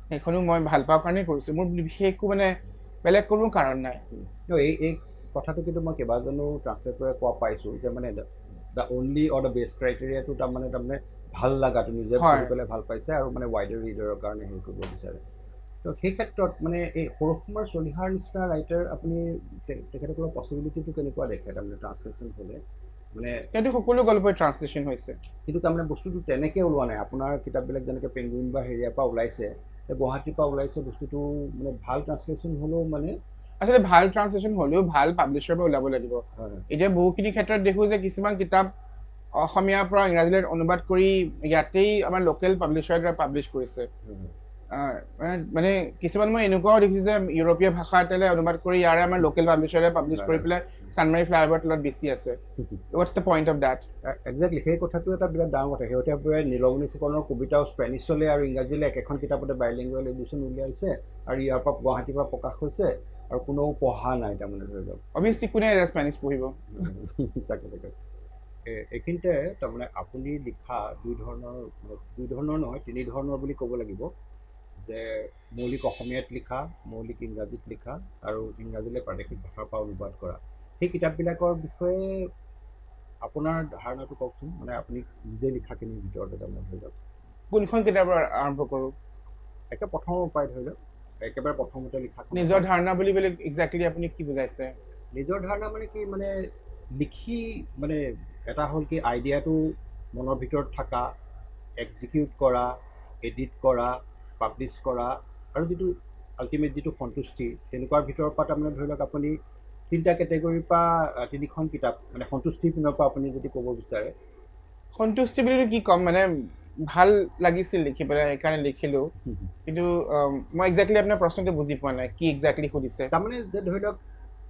সেইখনো মই ভাল পাওঁ কাৰণেই কৰিছোঁ মোৰ বিশেষ একো মানে বেলেগ কোনো কাৰণ নাই এই কথাটো কিন্তু মই কেইবাজনো ট্ৰান্সলেটৰে কোৱা পাইছোঁ যে মানে the only or the best ক্ৰাইটেৰিয়াটো তাৰমানে ভাল লগাটো নিজে পঢ়ি পেলাই ভাল পাইছে আৰু মানে ৱাইডাৰ ৰিডাৰৰ কাৰণে হেৰি কৰিব বিচাৰে তো সেই ক্ষেত্ৰত মানে এই সৰুকুমাৰ চলিহাৰ নিচিনা ৰাইটাৰ আপুনি তেখেতসকলৰ পচিবিলিটিটো কেনেকুৱা দেখে তাৰমানে ট্ৰান্সলেশ্যন হ'লে মানে সেইটো সকলো গল্পই ট্ৰান্সলেশ্যন হৈছে কিন্তু তাৰমানে বস্তুটো তেনেকৈ ওলোৱা নাই আপোনাৰ কিতাপবিলাক যেনেকৈ পেংগুইন বা হেৰিয়াৰ পৰা ওলাইছে গুৱাহাটীৰ পৰা ওলাইছে বস্তুটো মানে ভাল ট্ৰান্সলেশ্যন হ'লেও মানে আচলতে ভাল ট্ৰান্সলেশ্যন হ'লেও ভাল পাব্লিছাৰৰ পৰা ওলাব লাগিব এতিয়া বহুখিনি ক্ষেত্ৰত দেখোঁ যে কিছুমান কিতাপ অসমীয়াৰ পৰা ইংৰাজীলৈ অনুবাদ কৰি ইয়াতেই আমাৰ লোকেল পাব্লিছাৰৰ দ্বাৰা পাব্লিছ কৰিছে মানে কিছুমান মই এনেকুৱাও দেখিছোঁ যে ইউৰোপীয় ভাষা এটালৈ অনুবাদ কৰি ইয়াৰে আমাৰ লোকেল পাব্লিছাৰে পাব্লিছ কৰি পেলাই চানমাৰী ফ্লাইঅভাৰৰ তলত বেছি আছে what's the point of date exactly সেই কথাটো এটা বিৰাট ডাঙৰ কথা শেহতীয়াভাৱে নীলমণি ফুকনৰ কবিতাও স্পেনিছলৈ আৰু ইংৰাজীলৈ একেখন কিতাপতে বাইলিংগুৱেল এডিশ্যন উলিয়াইছে আৰু ইয়াৰ পৰা গুৱাহাটীৰ পৰা প্ৰকাশ হৈছে আৰু কোনেও পঢ়া নাই তাৰমানে ধৰি লওক অভিয়াছলি কোনে স্পেনিছ পঢ়িব তাকে এইখিনিতে তাৰমানে আপুনি লিখা দুই ধৰণৰ নহয় তিনি ধৰণৰ বুলি ক'ব লাগিব যে মৌলিক অসমীয়াত লিখা মৌলিক ইংৰাজীত লিখা আৰু ইংৰাজীলৈ প্ৰাদেশিক ভাষাৰ পৰা অনুবাদ কৰা সেই কিতাপবিলাকৰ বিষয়ে আপোনাৰ ধাৰণাটো কওকচোন মানে আপুনি নিজে লিখাখিনিৰ ভিতৰতে তাৰমানে ধৰি লওক কোনখন কিতাপৰ আৰম্ভ কৰোঁ একে প্ৰথমৰ পৰাই ধৰি লওক একেবাৰে প্ৰথমতে লিখা নিজৰ ধাৰণা বুলি একজেক্টলি আপুনি কি বুজাইছে নিজৰ ধাৰণা মানে কি মানে লিখি মানে এটা হ'ল কি আইডিয়াটো মনৰ ভিতৰত থকা এক্সিকিউট কৰা এডিট কৰা পাব্লিছ কৰা আৰু যিটো আল্টিমেট যিটো সন্তুষ্টি তেনেকুৱাৰ ভিতৰৰ পৰা তাৰমানে ধৰি লওক আপুনি তিনিটা কেটেগৰীৰ পৰা তিনিখন কিতাপ মানে সন্তুষ্টিৰ পিনৰ পৰা আপুনি যদি ক'ব বিচাৰে সন্তুষ্টি বুলি কি ক'ম মানে ভাল লাগিছিল লিখি পেলাই সেইকাৰণে লিখিলোঁ কিন্তু মই একজেক্টলি আপোনাৰ প্ৰশ্নটো বুজি পোৱা নাই কি একজেক্টলি সুধিছে তাৰমানে যে ধৰি লওক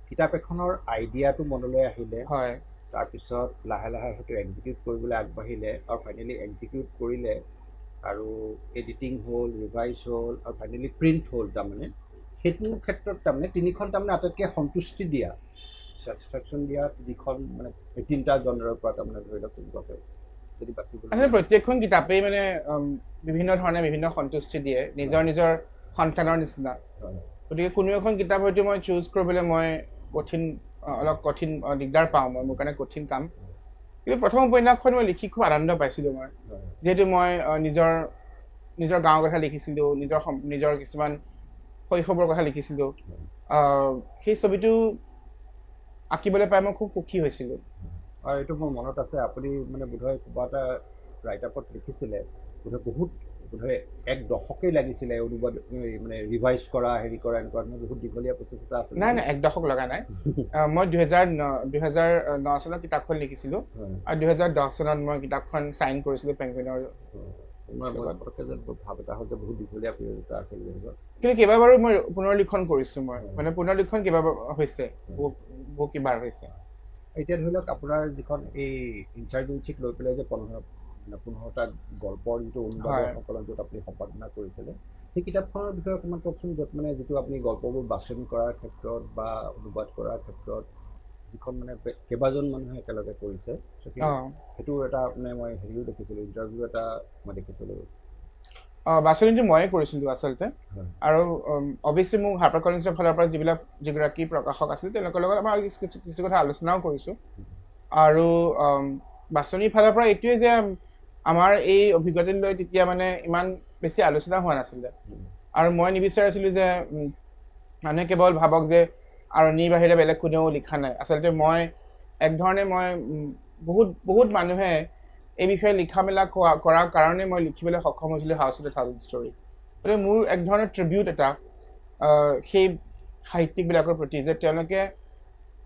কিতাপ এখনৰ আইডিয়াটো মনলৈ আহিলে হয় তাৰপিছত লাহে লাহে সেইটো এক্সিকিউট কৰিবলৈ আগবাঢ়িলে আৰু ফাইনেলি এক্সিকিউট কৰিলে আৰু এডিটিং হ'ল ৰিভাইজ হ'ল আৰু ফাইনেলি প্ৰিণ্ট হ'ল তাৰমানে সেইটোৰ ক্ষেত্ৰত তাৰমানে তিনিখন তাৰমানে আটাইতকৈ সন্তুষ্টি দিয়া ছেটিছফেকশ্যন দিয়া তিনিখন মানে তিনিটা জনৰৰ পৰা তাৰমানে ধৰি লওক তেনেকুৱাকৈ যদি বাচিবলৈ আচলতে প্ৰত্যেকখন কিতাপেই মানে বিভিন্ন ধৰণে বিভিন্ন সন্তুষ্টি দিয়ে নিজৰ নিজৰ সন্তানৰ নিচিনা গতিকে কোনো এখন কিতাপ হয়তো মই চুজ কৰিবলৈ মই অলপ কঠিন দিগদাৰ পাওঁ মই মোৰ কাৰণে কঠিন কাম কিন্তু প্ৰথম উপন্যাসখন মই লিখি খুব আনন্দ পাইছিলোঁ মই যিহেতু মই নিজৰ গাঁৱৰ কথা লিখিছিলোঁ নিজৰ কিছুমান শৈশৱৰ কথা লিখিছিলোঁ সেই ছবিটো আঁকিবলৈ পাই মই খুব সুখী হৈছিলোঁ আৰু এইটো মোৰ মনত আছে আপুনি মানে বোধহয় কিবা এটা ৰাইট আপত লিখিছিলে বোধহয় এক দশকেই লাগিছিলে অনুবাদ মানে ৰিভাইজ কৰা হেৰি কৰা এনেকুৱা ধৰণৰ বহুত দীঘলীয়া প্ৰচেছ এটা আছিলে নাই এক দশক লগা নাই মই 2009 চনত কিতাপখন লিখিছিলোঁ আৰু 2010 চনত মই কিতাপখন চাইন কৰিছিলোঁ পেংগুইনৰ ভাৱ এটা হ'ল যে বহুত দীঘলীয়া পিৰিয়ড এটা আছিল কিন্তু কেইবাবাৰো মই পুনৰলিখন কৰিছোঁ মই মানে পুনৰলিখন কেইবাবাৰ হৈছে বহু কেইবাৰ হৈছে এতিয়া ধৰি লওক আপোনাৰ যিখন এই ইনচাৰ্জেঞ্চিক লৈ পেলাই যে 15টা গল্পৰ যিটো অনুবাদৰ সংকলন য'ত আপুনি সম্পাদনা কৰিছিলে সেই কিতাপখনৰ বিষয়ে অকণমান কওকচোন য'ত মানে যিটো আপুনি গল্পবোৰ বাছনি কৰাৰ ক্ষেত্ৰত বা অনুবাদ কৰাৰ ক্ষেত্ৰত যিখন মানে কেইবাজন মানুহে একেলগে কৰিছে সেইটো এটা মানে মই হেৰিও দেখিছিলোঁ ইণ্টাৰভিউ এটা মই দেখিছিলোঁ বাছনিটো ময়ে কৰিছিলোঁ আচলতে আৰু অৱশ্যে মোক হাৰ্পাৰ কলিন্সৰ ফালৰ পৰা যিগৰাকী প্ৰকাশক আছিল তেওঁলোকৰ লগত আমাৰ কিছু কথা আলোচনাও কৰিছোঁ আৰু বাছনিৰ ফালৰ পৰা এইটোৱে যে আমাৰ এই অভিজ্ঞতা লৈ তেতিয়া মানে ইমান বেছি আলোচনা হোৱা নাছিলে আৰু মই নিবিচাৰিছিলোঁ যে মানুহে কেৱল ভাবক যে আৰণিৰ বাহিৰে বেলেগ কোনেও লিখা নাই আচলতে মই একধৰণে মই বহুত মানুহে এই বিষয়ে লিখা মেলা কৰাৰ কাৰণে মই লিখিবলৈ সক্ষম হৈছিলোঁ হাউচ অফ 1000 ষ্টৰিজ গতিকে মোৰ এক ধৰণৰ ট্ৰিবিউট এটা সেই সাহিত্যিকবিলাকৰ প্ৰতি যে তেওঁলোকে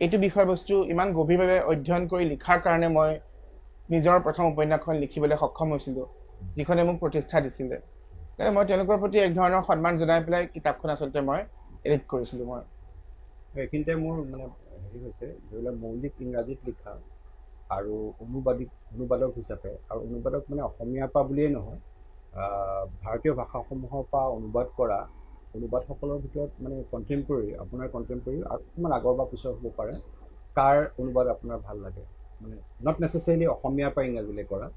এইটো বিষয়বস্তু ইমান গভীৰভাৱে অধ্যয়ন কৰি লিখাৰ কাৰণে মই নিজৰ প্ৰথম উপন্যাসখন লিখিবলৈ সক্ষম হৈছিলোঁ যিখনে মোক প্ৰতিষ্ঠা দিছিলে গতিকে মই তেওঁলোকৰ প্ৰতি এক ধৰণৰ সন্মান জনাই পেলাই কিতাপখন আচলতে মই এডিট কৰিছিলোঁ মই এইখিনিতে মোৰ মানে হেৰি হৈছে ধৰি লওক মৌলিক ইংৰাজীত লিখা আৰু অনুবাদক হিচাপে আৰু অনুবাদক মানে অসমীয়াৰ পৰা বুলিয়েই নহয় ভাৰতীয় ভাষাসমূহৰ পৰা অনুবাদ কৰা অনুবাদসকলৰ ভিতৰত মানে আপোনাৰ কণ্টেম্পৰেৰী আৰু অকণমান আগৰ বা পিছৰ হ'ব পাৰে কাৰ অনুবাদ আপোনাৰ ভাল লাগে মানে নট নেচেচাৰিলি অসমীয়াৰ পৰা ইংৰাজীলৈ কৰা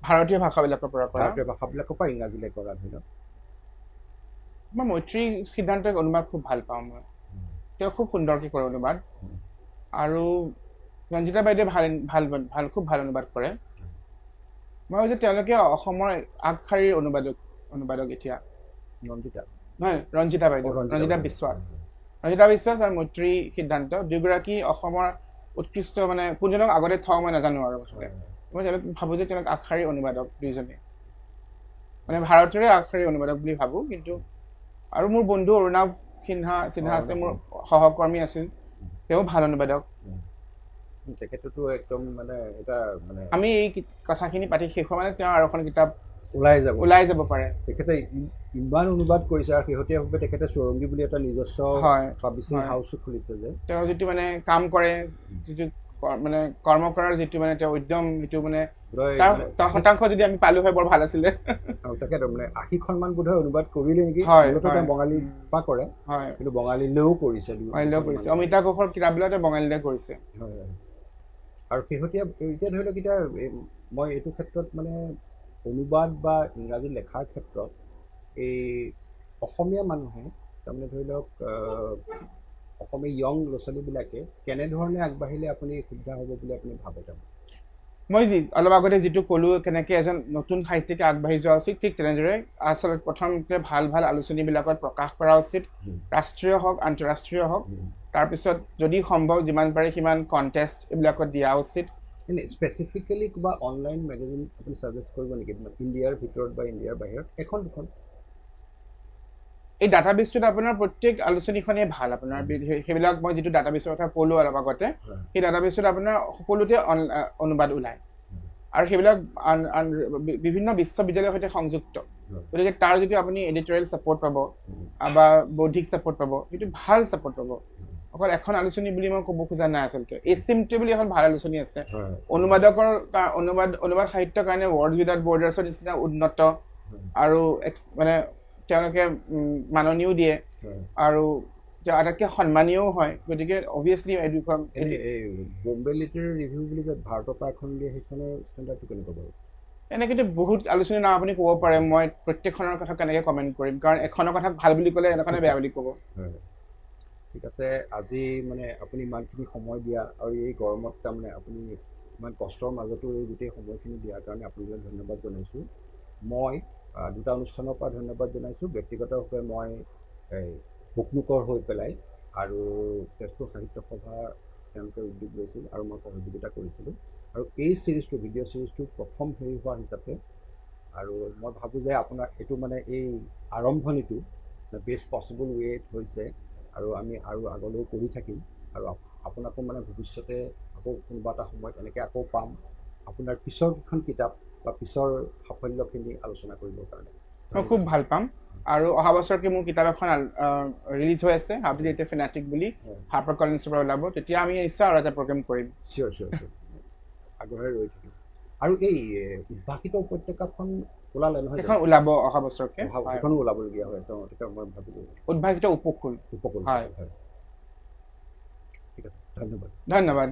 ভাৰতীয় ভাষাবিলাকৰ পৰা ইংৰাজীলৈ কৰা ধৰি লওক মই মৈত্ৰী সিদ্ধান্তৰ অনুবাদ খুব ভাল পাওঁ মই তেওঁ খুব সুন্দৰকৈ কৰে অনুবাদ আৰু ৰঞ্জিতা বাইদেৱে খুব ভাল অনুবাদ কৰে মই ভাবোঁ যে তেওঁলোকে অসমৰ আগশাৰীৰ অনুবাদক এতিয়া ৰঞ্জিতা বাইদেউ ৰঞ্জিতা বিশ্বাস আৰু মৈত্ৰী সিদ্ধান্ত দুয়োগৰাকী অসমৰ উৎকৃষ্ট মানে কোনজনক আগতে থওঁ মই নাজানো আৰু মই তেওঁলোক ভাবোঁ যে তেওঁলোক আগশাৰীৰ অনুবাদক দুইজনে মানে ভাৰতৰে আগশাৰীৰ অনুবাদক বুলি ভাবোঁ কিন্তু আৰু মোৰ বন্ধু অৰুণাভ সিনহা আছে মোৰ সহকৰ্মী আছিল তেওঁ ভাল অনুবাদক তেখেততো একদম মানে এটা মানে আমি এই কথাখিনি পাতি শেষ হোৱা মানে তেওঁ আৰু এখন কিতাপ ওলাই যাব পাৰে তেখেতে ইমান অনুবাদ কৰিছে আৰু শেহতীয়াভাৱে তেখেতে চৌৰংগী বুলি এটা নিজস্ব পাব্লিচিং হাউচ খুলিছে যে তেওঁ যিটো মানে কাম কৰে যিটো মানে কৰ্ম কৰাৰ যিটো মানে তেওঁ উদ্যম সেইটো মানে তাৰ শতাংশ যদি আমি পালো হয় বৰ ভাল আছিলে তাকেতো মানে 80খনমান বোধহয় অনুবাদ কৰিলে নেকি বঙালীৰ পৰা কৰে কিন্তু বঙালীলৈও কৰিছে অমিতা ঘোষৰ কিতাপবিলাকতে বঙালীলৈ কৰিছে আৰু শেহতীয়া এতিয়া ধৰি লওক এতিয়া মই এইটো ক্ষেত্ৰত মানে অনুবাদ বা ইংৰাজী লেখাৰ ক্ষেত্ৰত এই অসমীয়া মানুহে তাৰমানে ধৰি লওক অসমীয়া য়ং ল'ৰা ছোৱালীবিলাকে কেনেধৰণে আগবাঢ়িলে আপুনি সুবিধা হ'ব বুলি আপুনি ভাবে তাৰমানে মই অলপ আগতে যিটো ক'লোঁ কেনেকৈ এজন নতুন সাহিত্যিকে আগবাঢ়ি যোৱা উচিত ঠিক তেনেদৰে আচলতে প্ৰথমতে ভাল আলোচনীবিলাকত প্ৰকাশ কৰা উচিত ৰাষ্ট্ৰীয় হওক আন্তঃৰাষ্ট্ৰীয় হওক তাৰপিছত যদি সম্ভৱ যিমান পাৰে সিমান কণ্টেষ্ট এইবিলাকত দিয়া উচিত স্পেচিফিকেলি কিবা অনলাইন মেগাজিন আপুনি ছাজেষ্ট কৰিব নেকি ইণ্ডিয়াৰ ভিতৰত বা ইণ্ডিয়াৰ বাহিৰত এখন দুখন এই ডাটাবেছটোত আপোনাৰ প্ৰত্যেক আলোচনীখনেই ভাল আপোনাৰ সেইবিলাক মই যিটো ডাটাবেছৰ কথা ক'লোঁ অলপ আগতে সেই ডাটাবেছটোত আপোনাৰ সকলোতে অনুবাদ ওলায় আৰু সেইবিলাক বিভিন্ন বিশ্ববিদ্যালয়ৰ সৈতে সংযুক্ত গতিকে তাৰ যিটো আপুনি এডিটৰিয়েল ছাপৰ্ট পাব বা বৌদ্ধিক ছাপৰ্ট পাব সেইটো ভাল ছাপৰ্ট পাব অকল এখন আলোচনী বুলি মই ক'ব খোজা নাই আচলতে এচিমটি বুলি এখন ভাল আলোচনী আছে অনুবাদ সাহিত্যৰ কাৰণে ৱৰ্ডছ উইদাউট বৰ্ডাৰ্ছৰ নিচিনা উন্নত আৰু মানে তেওঁলোকে মাননীও দিয়ে আৰু আটাইতকৈ সন্মানীয়ও হয় গতিকে অভিয়াছলি বম্বে লিটাৰেৰী ৰিভিউ বুলি যে ভাৰতৰ পৰা এখন দিয়ে সেইখনৰ ষ্টেণ্ডাৰ্ডটো কেনেকুৱা বাৰু এনেকৈতো বহুত আলোচনী নাম আপুনি ক'ব পাৰে মই প্ৰত্যেকখনৰ কথা কেনেকৈ কমেণ্ট কৰিম কাৰণ এখনৰ কথা ভাল বুলি ক'লে এখনে বেয়া বুলি ক'ব ঠিক আছে আজি মানে আপুনি ইমানখিনি সময় দিয়া আৰু এই গৰমত তাৰমানে আপুনি ইমান কষ্টৰ মাজতো এই গোটেই সময়খিনি দিয়াৰ কাৰণে আপোনালৈ ধন্যবাদ জনাইছোঁ মই দুটা অনুষ্ঠানৰ পৰা ধন্যবাদ জনাইছোঁ ব্যক্তিগতভাৱে মই বুকনুকৰ হৈ পেলাই আৰু তেজপুৰ সাহিত্য সভা তেওঁলোকে উদ্যোগ লৈছিল আৰু মই সহযোগিতা কৰিছিলোঁ আৰু এই চিৰিজটো ভিডিঅ' চিৰিজটো প্ৰথম হেৰি হোৱা হিচাপে আৰু মই ভাবোঁ যে আপোনাৰ এইটো মানে এই আৰম্ভণিটো বেষ্ট পচিবল ৱেত হৈছে আৰু আমি আৰু আগলৈও কৰি থাকিম আৰু আপোনাকো মানে ভৱিষ্যতে আকৌ কোনোবা এটা সময়ত এনেকৈ আকৌ পাম আপোনাৰ পিছৰ কেইখন কিতাপ বা পিছৰ সাফল্যখিনি আলোচনা কৰিবৰ কাৰণে মই খুব ভাল পাম আৰু অহা বছৰকে মোৰ কিতাপ এখন ৰিলিজ হৈ আছে হাবলি এ ফেনাটিক বুলি হাৰ্পাৰ কলিন্সৰ পৰা ওলাব তেতিয়া আমি নিশ্চয় আৰু এটা প্ৰগ্ৰেম কৰিম চিয়'ৰ আগ্ৰহেৰে ৰৈ থাকিম আৰু এই উদ্ভাসিত উপত্যকাখন ওলালে নহয় এখন ওলাব অহা বছৰকে সেইখনো ওলাবলগীয়া হৈ আছে তেতিয়া মই ভাবিলোঁ উদ্ভাসিত উপকূল উপকূল হয় ঠিক আছে ধন্যবাদ ধন্যবাদ